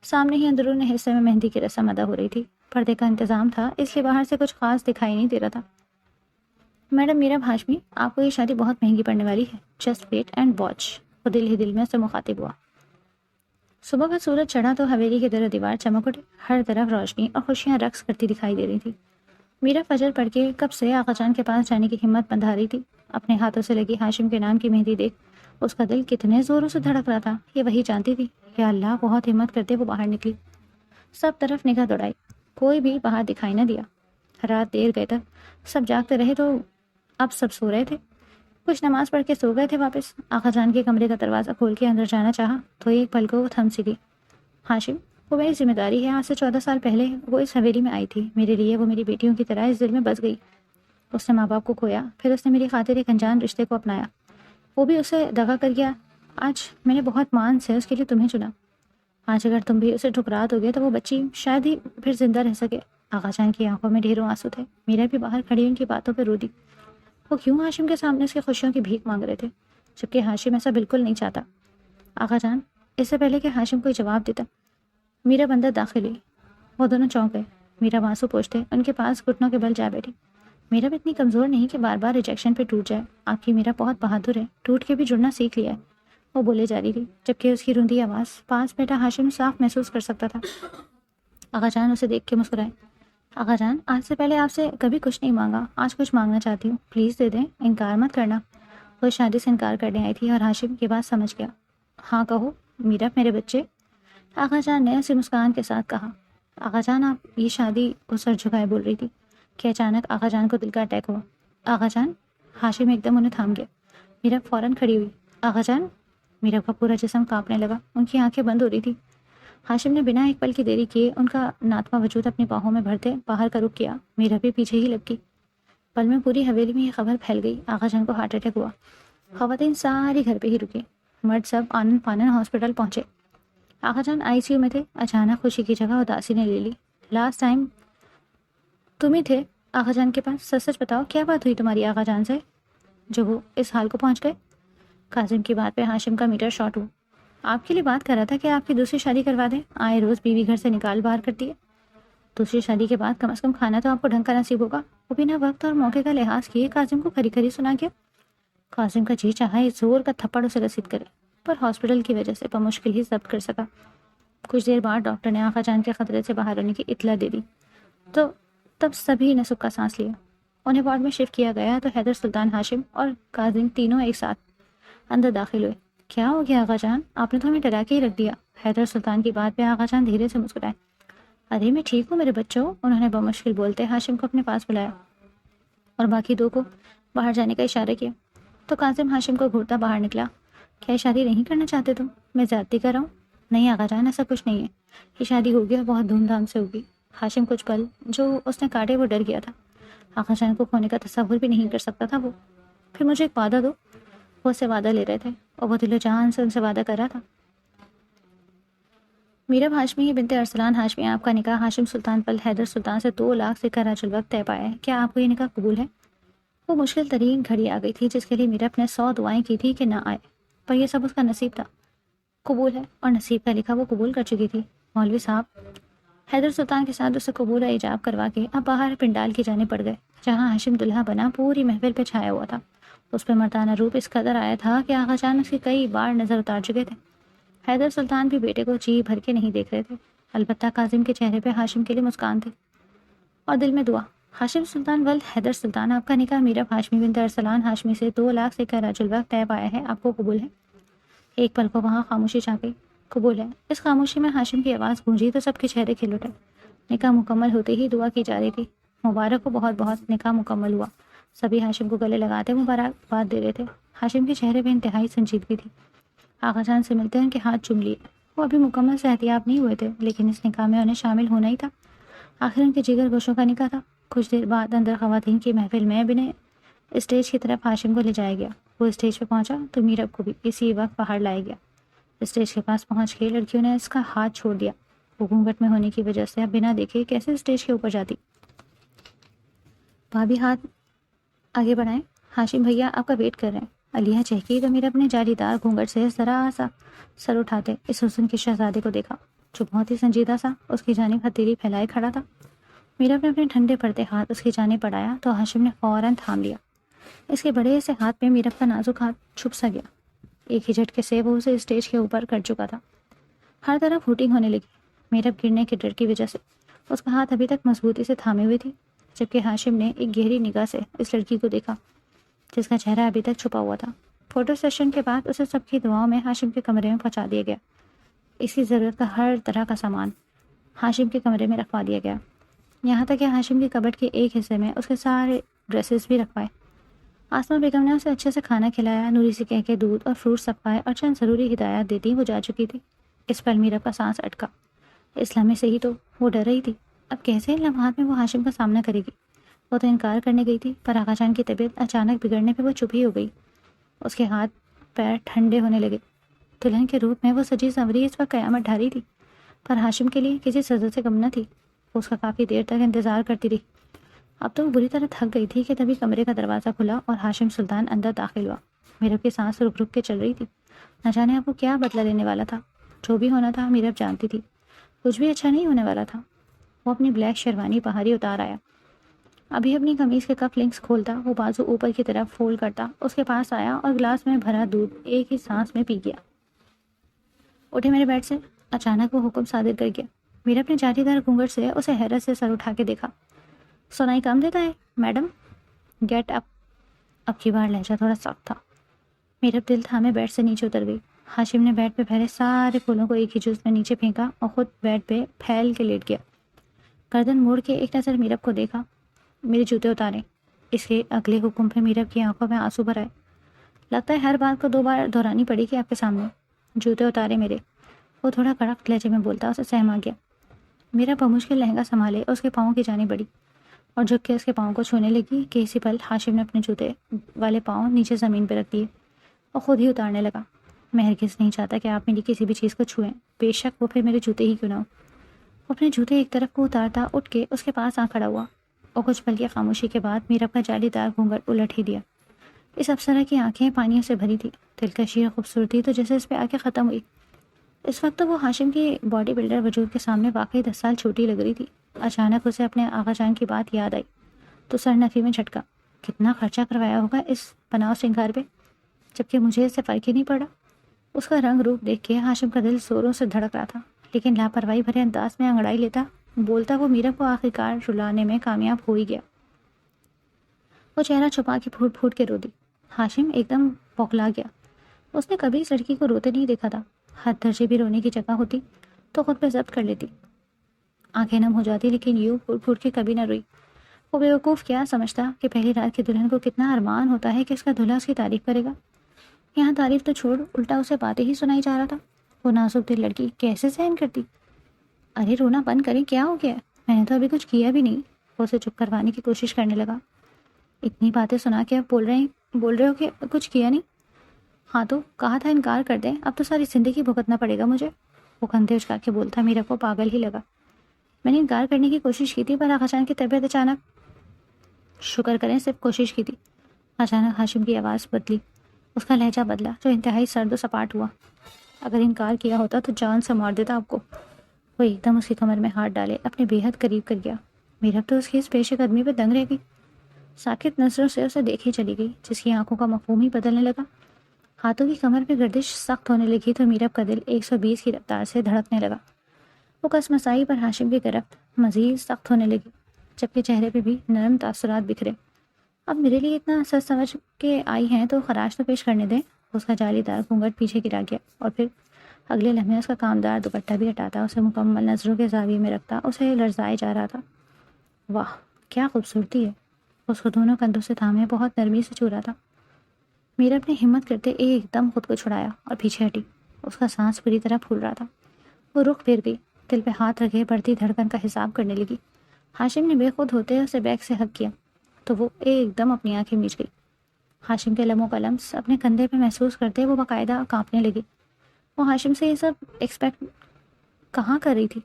سامنے ہی اندرون حصے میں مہندی کی رسم ادا ہو رہی تھی۔ پردے کا انتظام تھا، اس لیے باہر سے کچھ خاص دکھائی نہیں دے رہا تھا۔ میڈم میرب ہاشمی، آپ کو یہ شادی بہت مہنگی پڑنے والی ہے، جسٹ ویٹ اینڈ واچ۔ وہ دل ہی دل میں سے مخاطب ہوا۔ صبح کا سورج چڑھا تو حویلی کی در دیوار چمک اٹھے، ہر طرف روشنی اور خوشیاں رقص کرتی دکھائی دے رہی تھی۔ میرا فجر پڑھ کے کب سے آقا جان کے پاس جانے کی ہمت بندھا رہی تھی۔ اپنے ہاتھوں سے لگی ہاشم کے نام کی مہندی دیکھ اس کا دل کتنے زوروں سے دھڑک رہا تھا، یہ وہی جانتی تھی۔ یا اللہ، بہت ہمت کرتے وہ باہر نکلی، سب طرف نگاہ دوڑائی، کوئی بھی باہر دکھائی نہ دیا۔ رات دیر گئے تک سب جاگتے رہے تو اب سب سو رہے تھے۔ کچھ نماز پڑھ کے سو گئے تھے واپس۔ آقا جان کے کمرے کا دروازہ کھول کے اندر جانا چاہا تو ایک پل کو وہ تھم سی گئی۔ ہاشم، وہ میری ذمہ داری ہے، آج سے 14 سال پہلے وہ اس حویلی میں آئی تھی، میرے لیے وہ میری بیٹیوں کی طرح اس دل میں بس گئی۔ اس نے ماں باپ کو کھویا، پھر اس نے میری خاطر ایک انجان رشتے کو اپنایا۔ وہ بھی اسے دغا کر گیا. آج میں نے بہت مان سے اس کے لیے تمہیں چنا. آج اگر تم بھی اسے ٹھکرا دو گے تو وہ بچی شاید ہی پھر زندہ رہ سکے. آغا جان کی آنکھوں میں ڈھیروں آنسو تھے. میرا بھی باہر کھڑی ان کی باتوں پہ رو دی. وہ کیوں ہاشم کے سامنے اس کی خوشیوں کی بھیک مانگ رہے تھے جبکہ ہاشم ایسا بالکل نہیں چاہتا. آغا جان. اس سے پہلے کہ ہاشم کوئی جواب دیتا میرا بندہ داخل ہوئی. وہ دونوں چونک گئے. میرا آنسو پوچھتے ان کے پاس گھٹنوں کے بل جا بیٹھی. میرا بھی اتنی کمزور نہیں کہ بار بار ریجیکشن پہ ٹوٹ جائے. آپ کی میرا بہت بہادر ہے, ٹوٹ کے بھی جڑنا سیکھ لیا ہے. وہ بولے جا رہی تھی جبکہ اس کی روندی آواز پاس بیٹھا ہاشم صاف محسوس کر سکتا تھا. آغا جان اسے دیکھ کے مسکرائے. آغا جان, آج سے پہلے آپ سے کبھی کچھ نہیں مانگا, آج کچھ مانگنا چاہتی ہوں, پلیز دے دیں, انکار مت کرنا. وہ شادی سے انکار کرنے آئی تھی اور ہاشم کی بات سمجھ گیا. ہاں کہو میرا, میرے بچے. آغا جان نے اسے مسکان کے ساتھ کہا. آغا جان آپ یہ شادی, وہ سر جھکائے بول رہی تھی کہ اچانک آغا جان کو دل کا اٹیک ہوا. آغا جان. ہاشم ایک دم انہیں تھام گیا. میرا فوراً کھڑی ہوئی. آغا جان. میرا کا پورا جسم کانپنے لگا, ان کی آنکھیں بند ہو رہی تھی. ہاشم نے بنا ایک پل کی دیری کیے ان کا ناتواں وجود اپنی باہوں میں بھرتے باہر کا رخ کیا. میرا بھی پیچھے ہی لپکی. پل میں پوری حویلی میں یہ خبر پھیل گئی, آغا جان کو ہارٹ اٹیک ہوا. خواتین ساری گھر پہ ہی رکی, مرد سب آنن فانن ہاسپٹل پہنچے. آغا جان آئی سی یو میں تھے. اچانک خوشی کی جگہ اداسی نے لے لی. لاسٹ ٹائم تم ہی تھے آغا جان کے پاس, سچ سچ بتاؤ کیا بات ہوئی تمہاری آغا جان سے جو وہ اس حال کو پہنچ گئے. کاظم کی بات پہ ہاشم کا میٹر شارٹ ہوا. آپ کے لیے بات کر رہا تھا کہ آپ کی دوسری شادی کروا دیں, آئے روز بیوی گھر سے نکال باہر کرتی ہے. دوسری شادی کے بعد کم از کم کھانا تو آپ کو ڈھنگ کا نصیب ہوگا. وہ بنا وقت اور موقع کا لحاظ کیے کاظم کو کھری کھری سنا گیا. کاظم کا جی چاہا اس زور کا تھپڑ اسے رسید کرے, پر ہاسپٹل کی وجہ سے بمشکل ہی ضبط کر سکا. کچھ دیر بعد ڈاکٹر نے آغا جان کے خطرے سے باہر ہونے کی اطلاع دے دی تو تب سبھی نے سکھ کا سانس لیا. انہیں وارڈ میں شفٹ کیا گیا تو حیدر سلطان, ہاشم اور کاظم تینوں ایک ساتھ اندر داخل ہوئے. کیا ہو گیا آغا جان, آپ نے تو ہمیں ڈرا کے ہی رکھ دیا. حیدر سلطان کی بات پہ آغا جان دھیرے سے مسکرائے. ارے میں ٹھیک ہوں میرے بچوں, انہوں نے بمشکل بولتے ہاشم کو اپنے پاس بلایا اور باقی دو کو باہر جانے کا اشارہ کیا. تو کاظم ہاشم کو گھورتا باہر نکلا. کیا یہ شادی نہیں کرنا چاہتے تم, میں زیادتی کر رہا ہوں. نہیں آغا جان, ایسا کچھ نہیں ہے, یہ شادی ہوگی اور بہت دھوم دھام سے ہوگی. ہاشم کچھ پل جو اس نے کاٹے وہ ڈر گیا تھا. آغا جان کو کھونے کا تصور بھی نہیں کر سکتا تھا وہ. پھر مجھے ایک وعدہ دو. وہ اسے وعدہ لے رہے تھے اور وہ دل و جان سے ان سے وعدہ کر رہا تھا. میرب ہاشمی بنت ارسلان ہاشمی, آپ کا نکاح ہاشم سلطان پل حیدر سلطان سے 2 لاکھ سے کراج الوقت طے پایا ہے. کیا آپ کو یہ نکاح قبول ہے؟ وہ مشکل ترین گھڑی آ گئی تھی جس کے لیے میرب نے 100 دعائیں کی تھی کہ نہ آئے, پر یہ سب اس کا نصیب تھا. قبول ہے, اور نصیب کا لکھا وہ قبول کر چکی تھی. مولوی صاحب حیدر سلطان کے ساتھ اسے قبول ایجاب کروا کے اب باہر پنڈال کی جانے پڑ گئے جہاں ہاشم دلہا بنا پوری محفل پہ چھایا ہوا تھا. اس پہ مردانہ روپ اس قدر آیا تھا کہ آغا جان اس کی کئی بار نظر اتار چکے تھے. حیدر سلطان بھی بیٹے کو جی بھر کے نہیں دیکھ رہے تھے. البتہ کاظم کے چہرے پہ ہاشم کے لیے مسکان تھی اور دل میں دعا. ہاشم سلطان ولد حیدر سلطان, آپ کا نکاح میرب ہاشمی بنت ارسلان ہاشمی سے 2 لاکھ سے کراج الوقت طے پایا ہے. آپ کو قبول ہے؟ ایک پل کو وہاں خاموشی چھا گئی. قبول ہے. اس خاموشی میں ہاشم کی آواز گونجی تو سب کے چہرے کھل اٹھے. نکاح مکمل ہوتے ہی دعا کی جا رہی تھی. مبارک ہو, بہت بہت, نکاح مکمل ہوا. سبھی ہاشم کو گلے لگاتے مبارکباد دے رہے تھے. ہاشم کے چہرے پہ انتہائی سنجیدگی تھی. آغا جان سے ملتے ان کے ہاتھ چوم لیے. وہ ابھی مکمل صحتیاب نہیں ہوئے تھے لیکن اس نکاح میں انہیں شامل ہونا ہی تھا. آخر ان کے جگر گوشوں کا نکاح تھا. کچھ دیر بعد اندر خواتین کی محفل میں بنے اسٹیج کی طرف ہاشم کو لے جایا گیا. وہ اسٹیج پہ پہنچا تو میرب کو بھی اسی وقت باہر لایا گیا. اسٹیج کے پاس پہنچ کے لڑکیوں نے اس کا ہاتھ چھوڑ دیا. وہ گھونگھٹ میں ہونے کی وجہ سے اب بنا دیکھے کیسے اسٹیج کے اوپر جاتی. بھابھی ہاتھ آگے بڑھائیں, ہاشم بھیا آپ کا ویٹ کر رہے ہیں. علیہ چہکی تو میرب نے جالی دار گھونگھٹ سے ذرا سا سر اٹھاتے اس حسن کے شہزادے کو دیکھا جو بہت ہی سنجیدہ سا اس کی جانب ہتھیلی پھیلائے کھڑا تھا. میرب نے اپنے ٹھنڈے پڑتے ہاتھ اس کی جانب بڑھایا تو ہاشم نے فوراً تھام لیا. اس کے بڑے سے ہاتھ میں میرب کا نازک ہاتھ چھپ سا گیا. ایک ہی جھٹکے سے وہ اسے اسٹیج کے اوپر کر چکا تھا. ہر طرف ہوٹنگ ہونے لگی. میرب گرنے کے ڈر کی وجہ سے اس کا ہاتھ ابھی تک مضبوطی سے تھامے ہوئے تھی جبکہ ہاشم نے ایک گہری نگاہ سے اس لڑکی کو دیکھا جس کا چہرہ ابھی تک چھپا ہوا تھا. فوٹو سیشن کے بعد اسے سب کی دعاؤں میں ہاشم کے کمرے میں پہنچا دیا گیا. اس کی ضرورت کا ہر طرح کا سامان ہاشم کے کمرے میں رکھوا دیا گیا, یہاں تک کہ ہاشم کی کبٹ کے ایک حصے میں اس کے سارے ڈریسز بھی رکھوائے. آسمہ بیگم نے اسے اچھے سے کھانا کھلایا, نوری سے کہہ کے دودھ اور فروٹ سپائے اور چند ضروری ہدایات دیتی وہ جا چکی تھی. اس پل میرب کا سانس اٹکا. اس لمحے سے ہی تو وہ ڈر رہی تھی. اب کیسے ان لمحات میں وہ ہاشم کا سامنا کرے گی. وہ تو انکار کرنے گئی تھی پر آغا جان کی طبیعت اچانک بگڑنے پہ وہ چپ ہی ہو گئی. اس کے ہاتھ پیر ٹھنڈے ہونے لگے۔ دلہن کے روپ میں وہ سجی سنوری اس وقت قیامت ڈھاری تھی، پر ہاشم کے لیے کسی سزا سے کم نہ تھی۔ وہ اس کا کافی دیر تک انتظار کرتی رہی۔ اب تو وہ بری طرح تھک گئی تھی کہ تبھی کمرے کا دروازہ کھلا اور ہاشم سلطان اندر داخل ہوا۔ میرب کی سانس رک رک کے چل رہی تھی، نہ جانے اب وہ کیا بدلہ لینے والا تھا۔ جو بھی ہونا تھا میرب جانتی تھی، کچھ بھی اچھا نہیں ہونے والا تھا۔ وہ اپنی بلیک شیروانی باہری اتار آیا، ابھی اپنی قمیض کے کف لنکس کھولتا، وہ بازو اوپر کی طرف فولڈ کرتا، اس کے پاس آیا اور گلاس میں بھرا دودھ ایک ہی سانس میں پی گیا۔ اٹھے میرے بیڈ سے، اچانک وہ حکم صادر کر گیا۔ میرب نے جالی دار گھونگھٹ سے اسے حیرت سے سر اٹھا کے دیکھا۔ سنائی کم دیتا ہے میڈم؟ Get up. اب کی بار لہجہ تھوڑا سخت تھا۔ میرب دل تھامے بیڈ سے نیچے اتر گئی۔ ہاشم نے بیڈ پہ پھیلے سارے پھولوں کو ایک ہی جز میں نیچے پھینکا اور خود بیڈ پہ پھیل کے لیٹ گیا۔ گردن موڑ کے ایک نظر میرب کو دیکھا۔ میرے جوتے اتارے۔ اس کے اگلے حکم پہ میرب کی آنکھوں میں آنسو بھر آئے۔ لگتا ہے ہر بات کو 2 بار دہرانی پڑے گی آپ کے سامنے۔ جوتے اتارے میرے، وہ تھوڑا کڑک لہجے میں بولتا، اسے سہم آ گیا۔ میرا بمشکل لہنگا سنبھالے اس کے پاؤں کی جانب بڑھی اور جھک کے اس کے پاؤں کو چھونے لگی کہ اسی پل ہاشم نے اپنے جوتے والے پاؤں نیچے زمین پہ رکھ دیے اور خود ہی اتارنے لگا۔ میں ہرگز نہیں چاہتا کہ آپ میری کسی بھی چیز کو چھوئیں، بے شک وہ پھر میرے جوتے ہی کیوں نہ ہو۔ وہ اپنے جوتے ایک طرف کو اتارتا اٹھ کے اس کے پاس آ کھڑا ہوا اور کچھ پل کی خاموشی کے بعد میرب کا جالی دار گھونگھٹ الٹ ہی دیا۔ اس افسرہ کی آنکھیں پانیوں سے بھری تھی، دلکشی اور خوبصورتی تو جیسے اس پہ آ کے ختم ہوئی۔ اس وقت تو وہ ہاشم کی باڈی بلڈر وجود کے سامنے واقعی 10 سال چھوٹی لگ رہی تھی۔ اچانک اسے اپنے آغا جان کی بات یاد آئی تو سر نفی میں جھٹکا۔ کتنا خرچہ کروایا ہوگا اس بناؤ سنگار پہ، جبکہ مجھے اس سے فرق ہی نہیں پڑا۔ اس کا رنگ روپ دیکھ کے ہاشم کا دل زوروں سے دھڑک رہا تھا، لیکن لاپرواہی بھرے انداز میں انگڑائی لیتا بولتا وہ میرب کو آخرکار رلانے میں کامیاب ہو ہی گیا۔ وہ چہرہ چھپا کے پھوٹ پھوٹ کے رو دی۔ ہاشم ایک دم بوکھلا گیا۔ اس نے کبھی اس لڑکی کو روتے نہیں دیکھا تھا۔ حد درجے بھی رونے کی جگہ ہوتی تو خود پہ ضبط کر لیتی، آنکھیں نم ہو جاتی، لیکن یوں پھوٹ پھوٹ کے کبھی نہ روئی۔ وہ بیوقوف کیا سمجھتا کہ پہلی رات کی دلہن کو کتنا ارمان ہوتا ہے کہ اس کا دلہا اس کی تعریف کرے گا۔ یہاں تعریف تو چھوڑ، الٹا اسے باتیں ہی سنائی جا رہا تھا۔ وہ نازک دل لڑکی کیسے سہن کرتی؟ ارے رونا بند کریں، کیا ہو گیا؟ میں نے تو ابھی کچھ کیا بھی نہیں۔ وہ اسے چپ کروانے کی کوشش کرنے لگا۔ اتنی باتیں سنا کے اب بول رہے ہو کہ کچھ کیا نہیں؟ ہاں تو کہا تھا انکار کر دیں، اب تو ساری زندگی بھگتنا پڑے گا مجھے۔ وہ کندھے اچکا کے بولتا میرا کو پاگل ہی لگا۔ میں نے انکار کرنے کی کوشش کی تھی، پر آغا جان کی طبیعت اچانک، شکر کریں صرف کوشش کی تھی۔ اچانک ہاشم کی آواز بدلی، اس کا لہجہ بدلا جو انتہائی سرد و سپاٹ ہوا۔ اگر انکار کیا ہوتا تو جان سے مار دیتا آپ کو۔ وہ ایک دم اس کی کمر میں ہاتھ ڈالے اپنے بے حد قریب کر گیا۔ میرا تو اس کی اس پیش قدمی پہ دنگ رہ گئی، ساکت نظروں سے اسے دیکھی چلی گئی، جس کی آنکھوں کا مفہوم ہی بدلنے لگا۔ ہاتھوں کی کمر پہ گردش سخت ہونے لگی تو میرب کا دل 120 کی رفتار سے دھڑکنے لگا۔ وہ کسمسائی پر ہاشم کی گرفت مزید سخت ہونے لگی، جبکہ چہرے پہ بھی نرم تاثرات بکھرے۔ اب میرے لیے اتنا سچ سمجھ کے آئی ہیں تو خراج تو پیش کرنے دیں۔ اس کا جالی دار گھونگھٹ پیچھے گرا گیا اور پھر اگلے لمحے اس کا کامدار دوپٹہ بھی ہٹاتا، اسے مکمل نظروں کے زاویے میں رکھتا، اسے لرزائے جا رہا تھا۔ واہ کیا خوبصورتی ہے! اس کو دونوں کندھوں سے تھامے بہت نرمی سے چھو رہا تھا۔ میرب نے ہمت کرتے ایک دم خود کو چھڑایا اور پیچھے ہٹی۔ اس کا سانس پوری طرح پھول رہا تھا۔ وہ رخ پھیر گئی، دل پہ ہاتھ رکھے بڑھتی دھڑکن کا حساب کرنے لگی۔ ہاشم نے بے خود ہوتے اسے بیک سے ہگ کیا تو وہ ایک دم اپنی آنکھیں میچ گئی۔ ہاشم کے لمحوں کا لمس اپنے کندھے پہ محسوس کرتے وہ باقاعدہ کانپنے لگی۔ وہ ہاشم سے یہ سب ایکسپیکٹ کہاں کر رہی تھی؟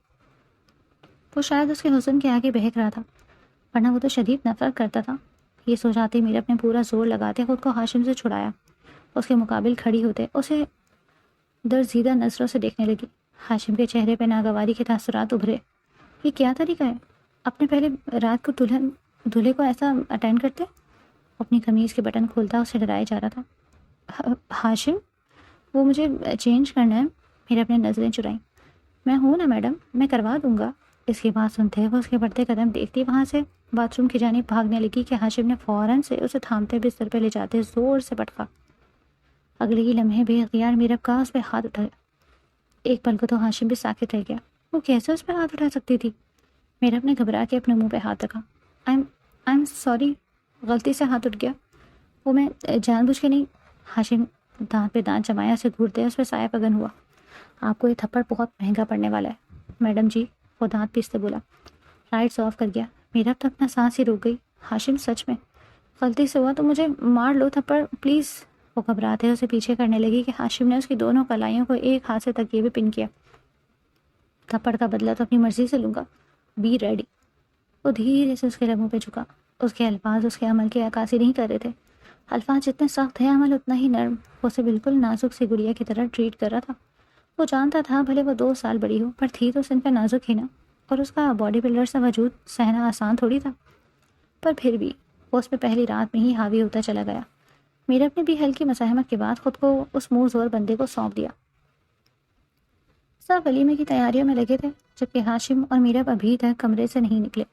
وہ شاید اس کے حسن کے آگے بہک رہا تھا، ورنہ وہ تو شدید نفرت کرتا تھا۔ یہ سوچاتے میرے اپنے پورا زور لگاتے خود کو ہاشم سے چھڑایا، اس کے مقابل کھڑی ہوتے اسے درزیدہ نظروں سے دیکھنے لگی۔ ہاشم کے چہرے پہ ناگواری کے تاثرات ابھرے۔ یہ کیا طریقہ ہے؟ اپنے پہلے رات کو دولہے کو ایسا اٹینڈ کرتے؟ اپنی قمیض کے بٹن کھولتا اسے ڈرائے جا رہا تھا۔ ہاشم وہ مجھے چینج کرنا ہے۔ میرے اپنے نظریں چرائیں۔ میں ہوں نا میڈم، میں کروا دوں گا۔ اس کی بات سنتے وہ اس کے بڑھتے قدم دیکھتی وہاں سے باتھ روم کی جانب بھاگنے لگی کہ ہاشم نے فوراً سے اسے تھامتے بستر پہ لے جاتے زور سے پٹکا۔ اگلے ہی لمحے بے اختیار میرب کا اس پہ ہاتھ اٹھایا۔ ایک پل کو تو ہاشم بھی ساکت رہ گیا۔ وہ کیسے اس پہ ہاتھ اٹھا سکتی تھی؟ میرب نے گھبرا کے اپنے منہ پہ ہاتھ رکھا۔ آئی ایم سوری، غلطی سے ہاتھ اٹھ گیا، وہ میں جان بوجھ کے نہیں۔ ہاشم دانت پہ دانت جمایا اسے گھورتے اس پہ سایہ پگن ہوا۔ آپ کو یہ تھپڑ بہت مہنگا پڑنے والا ہے میڈم جی، وہ دانت پیستے بولا۔ لائٹس آف کر گیا۔ میرب تو اپنا سانس ہی روک گئی۔ ہاشم سچ میں غلطی سے ہوا تو مجھے مار لو تھپڑ پلیز، وہ گھبراتے اسے پیچھے کرنے لگی کہ ہاشم نے اس کی دونوں کلائیوں کو ایک ہاتھ سے تکیے پہ پن کیا۔ تھپڑ کا بدلہ تو اپنی مرضی سے لوں گا، بی ریڈی۔ وہ دھیرے سے اس کے لبوں پہ جھکا۔ اس کے الفاظ اس کے عمل کی عکاسی نہیں کر رہے تھے۔ الفاظ جتنے سخت ہیں عمل اتنا ہی نرم۔ وہ اسے بالکل نازک سی گڑیا کی طرح ٹریٹ کر رہا تھا۔ وہ جانتا تھا بھلے وہ 2 سال بڑی ہو، پر تھی تو سن پہ نازک ہی نا، اور اس کا باڈی بلڈر سا وجود سہنا آسان تھوڑی تھا۔ پر پھر بھی وہ اس پہ پہلی رات میں ہی حاوی ہوتا چلا گیا۔ میرب نے بھی ہلکی مزاحمت کے بعد خود کو اس منہ زور بندے کو سونپ دیا۔ سب ولیمے کی تیاریوں میں لگے تھے، جبکہ ہاشم اور میرب ابھی تک کمرے سے نہیں نکلے۔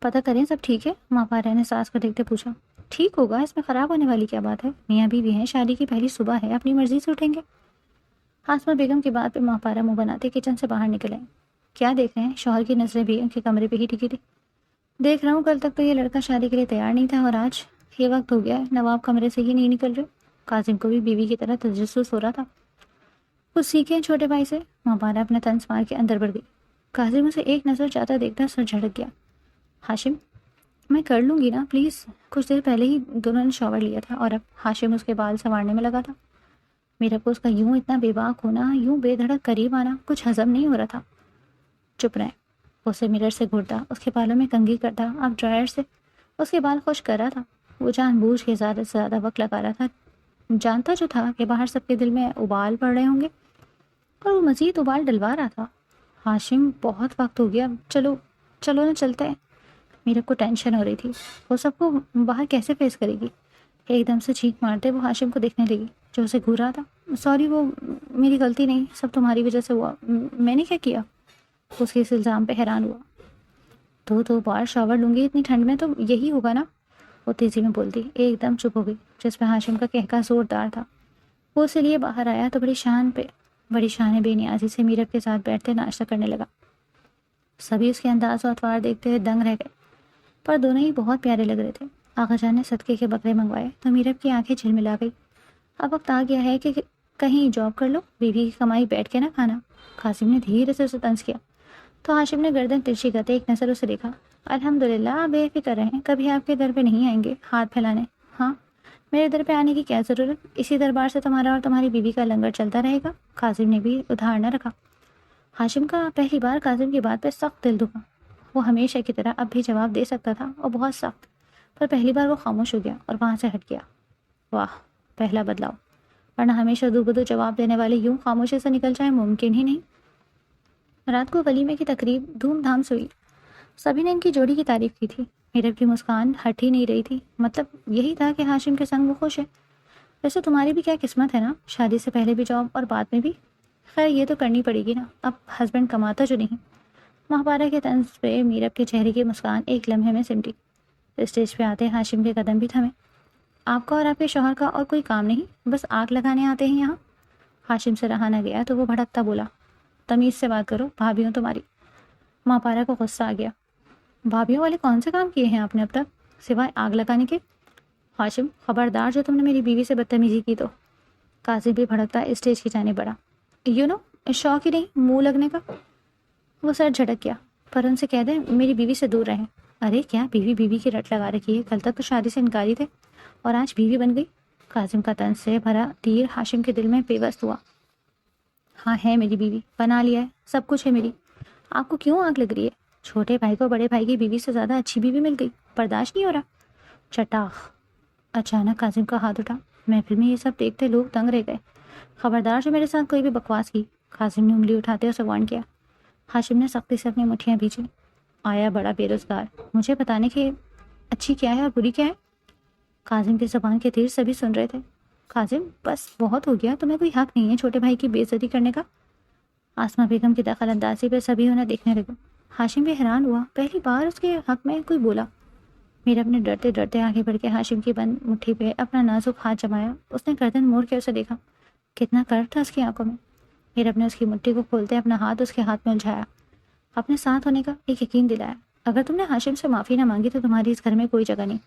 پتہ کریں سب ٹھیک ہے؟ ماں پارا نے ساس کو دیکھتے پوچھا۔ ٹھیک ہوگا، اس میں خراب ہونے والی کیا بات ہے؟ میاں بیوی ہیں، شادی کی پہلی صبح ہے، اپنی مرضی سے اٹھیں گے۔ آسمہ بیگم کی بات پہ ماں پارا منہ بناتے کچن سے باہر نکل آئے۔ کیا دیکھ رہے ہیں؟ شوہر کی نظریں بیگم کے کمرے پہ ہی ٹکی تھی۔ دیکھ رہا ہوں کل تک تو یہ لڑکا شادی کے لیے تیار نہیں تھا، اور آج یہ وقت ہو گیا ہے نواب کمرے سے ہی نہیں نکل رہے۔ کاظم کو بھی بیوی کی طرح تجسس ہو رہا تھا۔ کچھ سیکھیں چھوٹے بھائی سے۔ ماں پارا اپنا طنز مار کے اندر بڑھ گئی۔ کاظم اسے ایک نظر جاتا دیکھتا سر جھڑک گیا۔ ہاشم، میں کر لوں گی نا پلیز۔ کچھ دیر پہلے ہی دونوں نے شاور لیا تھا اور اب ہاشم اس کے بال سنوارنے میں لگا تھا۔ میرے کو اس کا یوں اتنا بے باک ہونا، یوں بے دھڑک قریب آنا کچھ ہضم نہیں ہو رہا تھا۔ چپ رہیں۔ وہ اسے مرر سے گھورتا، اس کے بالوں میں کنگھی کرتا، اب ڈرائر سے اس کے بال خشک کر رہا تھا۔ وہ جان بوجھ کے زیادہ سے زیادہ وقت لگا رہا تھا، جانتا جو تھا کہ باہر سب کے دل میں ابال پڑ رہے ہوں گے، اور وہ مزید ابال ڈلوا رہا تھا۔ ہاشم، بہت وقت ہو گیا، چلو چلو نا چلتے ہیں۔ میرے کو ٹینشن ہو رہی تھی، وہ سب کو باہر کیسے فیس کرے گی۔ ایک دم سے چیخ مارتے وہ ہاشم کو دیکھنے لگی جو اسے گھور رہا تھا۔ سوری، وہ میری غلطی نہیں، سب تمہاری وجہ سے ہوا، میں نے کیا کیا؟ اس کے اس الزام پہ حیران ہوا۔ دو بار شاور لوں گی اتنی ٹھنڈ میں تو یہی ہوگا نا، وہ تیزی میں بولتی۔ ایک دم چپ ہو گئی، جس پہ ہاشم کا کہکا زوردار تھا۔ وہ اسے لیے باہر آیا تو بڑی شان بے نیازی سے میرب کے ساتھ بیٹھتے ناشتہ کرنے لگا۔ سبھی اس کے انداز و اطوار دیکھتے ہوئے دنگ رہ گئے، پر دونوں ہی بہت پیارے لگ رہے تھے۔ آغا جان نے صدقے کے بکرے منگوائے تو میرب کی آنکھیں جھلملا گئی۔ اب وقت آ گیا ہے کہ کہیں جاب کر لو، بیوی کی کمائی بیٹھ کے نہ کھانا۔ قاسم نے دھیرے سے اسے طنز کیا تو ہاشم نے گردن ترچھی کرتے ایک نظر اسے دیکھا۔ الحمدللہ، آپ بے فکر رہیں، کبھی آپ کے در پہ نہیں آئیں گے ہاتھ پھیلانے۔ ہاں، میرے در پہ آنے کی کیا ضرورت، اسی دربار سے تمہارا اور تمہاری بیوی کا لنگر چلتا رہے گا۔ قاسم نے بھی ادھار نہ رکھا۔ ہاشم کا پہلی بار قاسم کی بات پہ سخت دل دکھا۔ وہ ہمیشہ کی طرح اب بھی جواب دے سکتا تھا، اور بہت سخت، پر پہلی بار وہ خاموش ہو گیا اور وہاں سے ہٹ گیا۔ واہ، پہلا بدلاؤ، ورنہ ہمیشہ دو بدو جواب دینے والے یوں خاموشی سے نکل جائیں ممکن ہی نہیں۔ رات کو ولیمے کی تقریب دھوم دھام سے ہوئی۔ سبھی نے ان کی جوڑی کی تعریف کی تھی۔ میرب کی مسکان ہٹ ہی نہیں رہی تھی، مطلب یہی تھا کہ ہاشم کے سنگ وہ خوش ہے۔ ویسے تمہاری بھی کیا قسمت ہے نا، شادی سے پہلے بھی جاب اور بعد میں بھی۔ خیر یہ تو کرنی پڑے گی نا، اب ہسبینڈ کماتا جو نہیں۔ مہاپارا کے طنز پہ میرب کے چہرے کی مسکان ایک لمحے میں سمٹی۔ اسٹیج پہ آتے ہاشم کے قدم بھی تھمے۔ آپ کا اور آپ کے شوہر کا اور کوئی کام نہیں، بس آگ لگانے آتے ہیں یہاں؟ ہاشم سے رہا نہ گیا تو وہ بھڑکتا بولا، تمیز سے بات کرو، بھابھیوں تمہاری۔ مہاپارا کو غصہ آ گیا۔ بھابھیوں والے کون سے کام کیے ہیں آپ نے اب تک، سوائے آگ لگانے کے؟ ہاشم، خبردار جو تم نے میری بیوی سے بدتمیزی کی تو۔ قاسم بھی بھڑکتا اسٹیج کی جانب بڑھا۔ شوق ہی نہیں منہ لگنے کا۔ وہ سر جھٹک گیا۔ پر ان سے کہہ دیں میری بیوی سے دور رہیں۔ ارے کیا بیوی کی رٹ لگا رکھی ہے، کل تک تو شادی سے انکاری تھے اور آج بیوی بن گئی۔ قاسم کا طنز سے بھرا تیر ہاشم کے دل میں پیوست ہوا۔ ہاں ہے میری بیوی، بنا لیا ہے، سب کچھ ہے میری، آپ کو کیوں آگ لگ رہی ہے؟ چھوٹے بھائی کو بڑے بھائی کی بیوی سے زیادہ اچھی بیوی مل گئی، برداشت نہیں ہو رہا؟ چٹاخ۔ اچانک قاسم کا ہاتھ اٹھا۔ محفل میں یہ سب دیکھتے لوگ دنگ رہ گئے۔ خبردار جو میرے ساتھ کوئی بھی بکواس کی۔ قاسم نے انگلی اٹھاتے اسے وارن کیا۔ ہاشم نے سختی سے اپنی مٹھیاں بھیجی۔ آیا بڑا بے روزگار، مجھے بتانے کہ اچھی کیا ہے اور بری کیا ہے۔ قاسم کی زبان کے تیر سبھی سن رہے تھے۔ قاسم، بس بہت ہو گیا، تمہیں کوئی حق نہیں ہے چھوٹے بھائی کی بے عزتی کرنے کا۔ آسمہ بیگم کی دخل اندازی پہ سبھی انہیں دیکھنے لگے۔ ہاشم بھی حیران ہوا، پہلی بار اس کے حق میں کوئی بولا۔ میرا اپنے ڈرتے ڈرتے آگے بڑھ کے ہاشم کی بند مٹھی پہ اپنا نازک ہاتھ جمایا۔ اس نے گردن موڑ کے اسے دیکھا، کتنا کرب تھا اس کی آنکھوں میں۔ میرا اپنے اس کی مٹھی کو کھولتے اپنا ہاتھ اس کے ہاتھ میں الجھایا، اپنے ساتھ ہونے کا ایک یقین دلایا۔ اگر تم نے ہاشم سے معافی نہ مانگی تو تمہاری اس گھر میں کوئی جگہ نہیں۔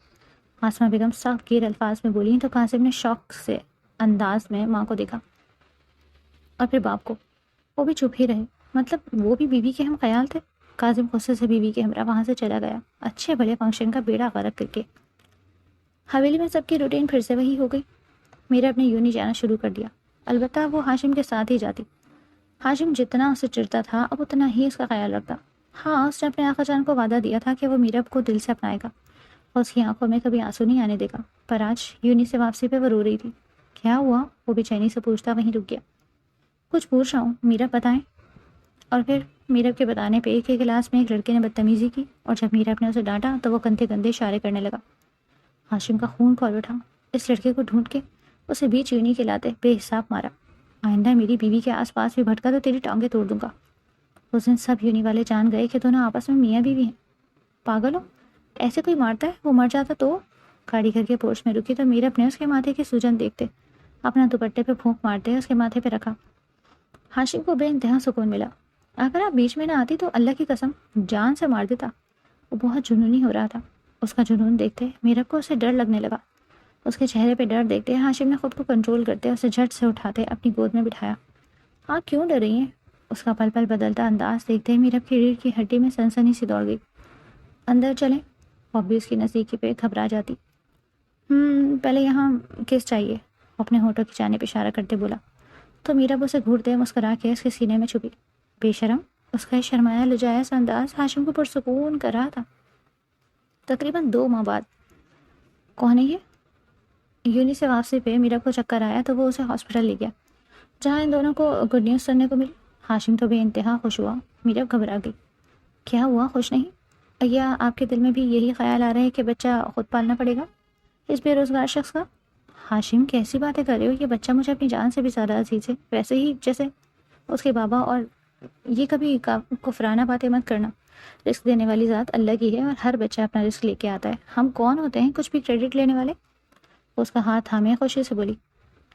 آسمہ بیگم سخت گیر الفاظ میں بولی تو قاسم نے شوق سے انداز میں ماں کو دیکھا اور پھر باپ کو۔ وہ بھی چپ ہی رہے، مطلب وہ بھی بیوی کے ہم خیال تھے۔ قاسم غصے سے بیوی کے ہمراہ وہاں سے چلا گیا، اچھے بڑے فنکشن کا بیڑا غرق کر کے۔ حویلی میں سب کی روٹین پھر سے وہی ہو گئی۔ میرا اپنے یونی جانا شروع کر دیا، البتہ وہ ہاشم کے ساتھ ہی جاتی۔ ہاشم جتنا اسے چڑھتا تھا اب اتنا ہی اس کا خیال رکھتا۔ ہاں، اس نے اپنے آقا جان کو وعدہ دیا تھا کہ وہ میرب کو دل سے اپنائے گا اور اس کی آنکھوں میں کبھی آنسو نہیں آنے دے گا، پر آج یونی سے واپسی پہ وہ رو رہی تھی۔ کیا ہوا؟ وہ بے چینی سے پوچھتا وہیں رک گیا۔ کچھ پوچھ رہا ہوں، میرب بتائیں۔ اور پھر میرب کے بتانے پہ ایک کلاس میں ایک لڑکے نے بدتمیزی کی اور جب میرب نے اسے ڈانٹا تو وہ گندے گندے اشارے کرنے لگا۔ ہاشم کا خون کھول اٹھا۔ اس لڑکے کو ڈھونڈ کے اسے بیچ یونی کے لاتے بے حساب مارا۔ آئندہ میری بیوی کے آس پاس بھی بھٹکا تو تیری ٹانگیں توڑ دوں گا۔ اس دن سب یونی والے جان گئے کہ دونوں آپس میں میاں بیوی ہیں۔ پاگل ہو، ایسے کوئی مارتا ہے؟ وہ مر جاتا تو؟ گاڑی کر کے پورچ میں رکی تو میرب نے اس کے ماتھے کی سوجن دیکھتے اپنا دوپٹے پہ پھونک مارتے اس کے ماتھے پہ رکھا۔ ہاشم کو بے انتہا سکون ملا۔ اگر آپ بیچ میں نہ آتی تو اللہ کی قسم جان سے مار دیتا۔ وہ بہت جنونی ہو رہا تھا۔ اس کا جنون دیکھتے میرب کو اسے ڈر لگنے لگا۔ اس کے چہرے پہ ڈر دیکھتے ہاشم نے خود کو کنٹرول کرتے اسے جھٹ سے اٹھاتے اپنی گود میں بٹھایا۔ آپ کیوں ڈر رہی ہیں؟ اس کا پل پل بدلتا انداز دیکھتے میرب کی ریڑھ کی ہڈی میں سنسنی سی دوڑ گئی۔ اندر چلیں؟ وہ بھی اس کی نزدیکی پہ گھبرا جاتی۔ پہلے یہاں کس چاہیے؟ اپنے ہونٹوں کی جانب اشارہ کرتے بولا تو میرب اسے گھورتے مسکرا کے اس کے سینے میں چھپی۔ بے شرم! اس کا شرمایا لجایا سا انداز ہاشم کو پرسکون کر رہا تھا۔ تقریباً 2 ماہ بعد۔ کون ہے یہ؟ یونی سے واپسی پہ میرب کو چکر آیا تو وہ اسے ہاسپٹل لے گیا جہاں ان دونوں کو گڈ نیوز سننے کو ملی۔ ہاشم تو بے انتہا خوش ہوا، میرب گھبرا گئی۔ کیا ہوا؟ خوش نہیں؟ یا آپ کے دل میں بھی یہی خیال آ رہا ہے کہ بچہ خود پالنا پڑے گا اس بے روزگار شخص کا؟ ہاشم کیسی باتیں کر رہے ہو؟ یہ بچہ مجھے اپنی جان سے بھی زیادہ عزیز ہے، ویسے ہی جیسے اس کے بابا، اور یہ کبھی کفرانہ باتیں مت کرنا۔ رزق دینے والی ذات اللہ کی ہے اور ہر بچہ اپنا رزق لے کے آتا ہے، ہم کون ہوتے ہیں کچھ بھی کریڈٹ لینے والے؟ اس کا ہاتھ تھامے خوشی سے بولی۔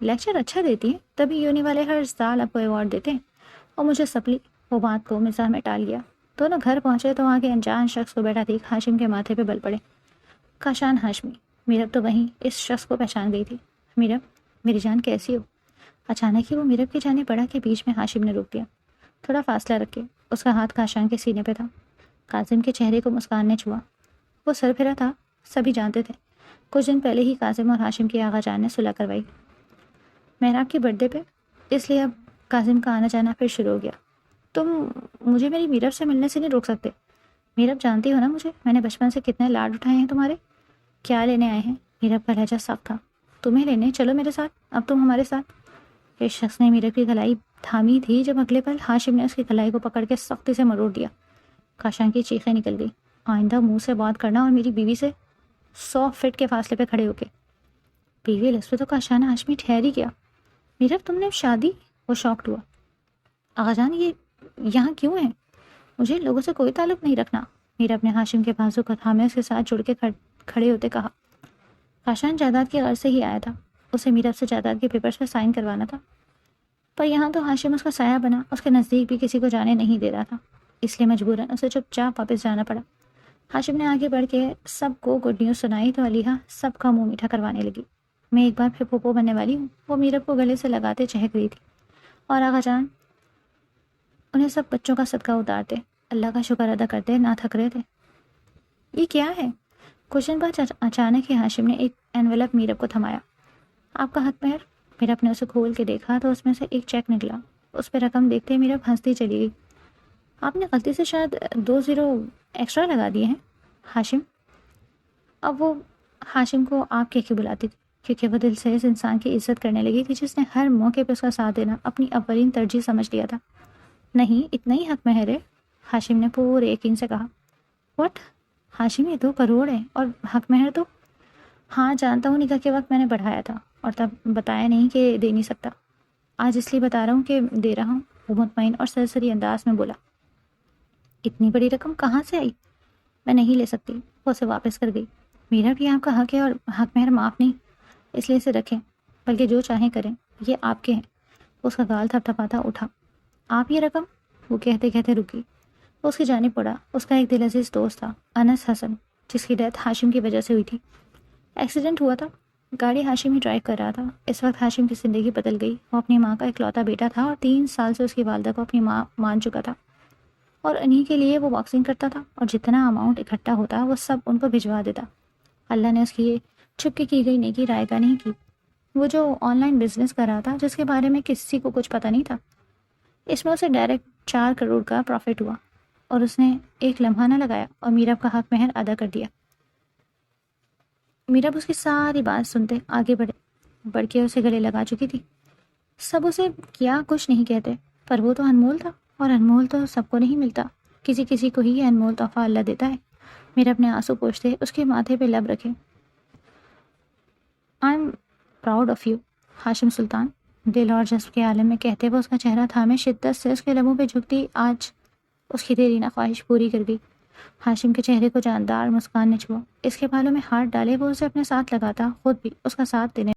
لیکچر اچھا دیتی ہے، تبھی یونی والے ہر سال آپ کو ایوارڈ دیتے ہیں اور مجھے سپلی۔ وہ بات کو مزاح میں ٹال گیا۔ دونوں گھر پہنچے تو وہاں کے انجان شخص کو بیٹھا دیکھ ہاشم کے ماتھے پہ بل پڑے۔ کاشان ہاشمی۔ میرب تو وہیں اس شخص کو پہچان گئی تھی۔ میرب، میری جان کیسی ہو؟ اچانک ہی وہ میرب کی جانے پڑا کہ بیچ میں ہاشم نے روک دیا۔ تھوڑا فاصلہ رکھے، اس کا ہاتھ کاشان کے سینے پہ تھا۔ قاسم کے چہرے کو مسکان نے چھوا۔ وہ سر پھرا تھا، سبھی جانتے تھے کچھ دن پہلے ہی قاسم اور ہاشم کی آغا جان نے صلح کروائی محراب کی برتھ ڈے پہ، اس لیے اب قاسم کا آنا جانا پھر شروع ہو گیا۔ تم مجھے میری میرب سے ملنے سے نہیں روک سکتے؟ میرب جانتی ہو نا مجھے، میں نے بچپن سے کتنے لاڈ اٹھائے ہیں تمہارے۔ کیا لینے آئے ہیں؟ میرب کا لہجہ سخت تھا۔ تمہیں لینے، چلو میرے ساتھ، اب تم ہمارے ساتھ۔ اس شخص نے میرب کی گلائی تھامی تھی جب اگلے پل ہاشم نے اس کی گلائی کو پکڑ کے سختی سے مروڑ دیا۔ کاشان کی چیخیں نکل گئی۔ آئندہ منہ سے بات کرنا اور میری بیوی سے 100 فٹ کے فاصلے پہ کھڑے ہو کے۔ بیوی لفظ تو کاشان ہاشمی ٹھہر ہی گیا۔ میرب تم نے شادی؟ وہ شاکڈ ہوا۔ آغا جان یہ یہاں کیوں ہے؟ مجھے لوگوں سے کوئی تعلق نہیں رکھنا۔ میرب نے ہاشم کے بازو کو تھامے اس کے ساتھ جڑ کے کھڑے ہوتے کہا۔ کاشان جائیداد کے غرض سے ہی آیا تھا، اسے میرب سے جائیداد کے پیپرز پہ سائن کروانا تھا، پر یہاں تو ہاشم اس کا سایہ بنا، اس کے نزدیک بھی کسی کو جانے نہیں دے رہا تھا، اس لیے مجبوراً اسے چپ چاپ واپس جانا پڑا۔ ہاشم نے آگے بڑھ کے سب کو گڈ نیوز سنائی تو علیحہ سب کا منہ میٹھا کروانے لگی۔ میں ایک بار پھر پھوپھو بننے والی ہوں۔ وہ میرب کو گلے سے لگاتے چہک رہی تھی۔ اور آغا جان انہیں سب بچوں کا صدقہ اتارتے، اللہ کا شکر ادا کرتے نہ تھک رہے تھے۔ یہ کیا ہے؟ کچھ دن بعد اچانک ہی ہاشم نے ایک انویلپ میرب کو تھمایا۔ آپ کا حق مہر؟ میرب نے اسے کھول کے دیکھا تو اس میں سے ایک چیک نکلا۔ اس پہ رقم دیکھتے میرب ہنستی چلی گئی۔ آپ نے غلطی سے شاید 2 زیرو ایکسٹرا لگا دیے ہیں ہاشم۔ اب وہ ہاشم کو آپ کہہ کے بلاتی تھی کیونکہ وہ دل سے اس انسان کی عزت کرنے لگی تھی جس نے ہر موقع پہ اس کا ساتھ دینا اپنی اولین ترجیح سمجھ لیا تھا۔ نہیں، اتنا ہی حق مہر ہے، ہاشم نے پورے یقین سے کہا۔ واٹ؟ ہاشم یہ 2 کروڑ ہے اور حق مہر تو؟ ہاں جانتا ہوں، نکاح کے وقت میں نے بڑھایا تھا اور تب بتایا نہیں کہ دے نہیں سکتا، آج اس لیے بتا رہا ہوں کہ دے رہا ہوں۔ وہ مطمئن اور سرسری انداز میں بولا۔ اتنی بڑی رقم کہاں سے آئی؟ میں نہیں لے سکتی، وہ اسے واپس کر گئی۔ میرا بھی آپ کا حق ہے اور حق مہر معاف نہیں، اس لیے اسے رکھیں، بلکہ جو چاہیں کریں، یہ آپ کے ہیں۔ اس کا گال تھپ تھپاتا اٹھا۔ آپ یہ رقم؟ وہ کہتے کہتے رکی۔ وہ اس کی جانب پڑا۔ اس کا ایک دل عزیز دوست تھا، انس حسن، جس کی ڈیتھ ہاشم کی وجہ سے ہوئی تھی۔ ایکسیڈنٹ ہوا تھا، گاڑی ہاشم ہی ڈرائیو کر رہا تھا۔ اس وقت ہاشم کی زندگی بدل گئی۔ وہ اپنی ماں کا اکلوتا بیٹا تھا اور 3 سال سے اس کی والدہ کو اپنی ماں مان چکا تھا، اور انہی کے لیے وہ باکسنگ کرتا تھا اور جتنا اماؤنٹ اکٹھا ہوتا وہ سب ان کو بھجوا دیتا۔ اللہ نے اس کی یہ چھپ کے کی گئی نیکی رائگاں نہیں کی۔ وہ جو آن لائن بزنس کر رہا تھا جس کے بارے میں کسی کو کچھ پتہ نہیں تھا، اس میں اسے ڈائریکٹ 4 کروڑ کا پروفٹ ہوا اور اس نے ایک لمحہ نہ لگایا اور میرب کا حق مہر ادا کر دیا۔ میرب اس کی ساری بات سنتے آگے بڑھ کے اسے گلے لگا چکی تھی۔ سب اسے کیا کچھ نہیں کہتے، پر وہ تو انمول تھا، اور انمول تو سب کو نہیں ملتا، کسی کسی کو ہی یہ انمول تحفہ اللہ دیتا ہے۔ میرب نے آنسو پوچھتے اس کے ماتھے پہ لب رکھے۔ I am proud of you Hashim Sultan, دل اور جذب کے عالم میں کہتے وہ اس کا چہرہ تھامے شدت سے اس کے لبوں پہ جھکتی آج اس کی دیرینہ خواہش پوری کر گئی۔ ہاشم کے چہرے کو جاندار مسکان نے چھوا، اس کے بالوں میں ہاتھ ڈالے وہ اسے اپنے ساتھ لگاتا، خود بھی اس کا ساتھ دینے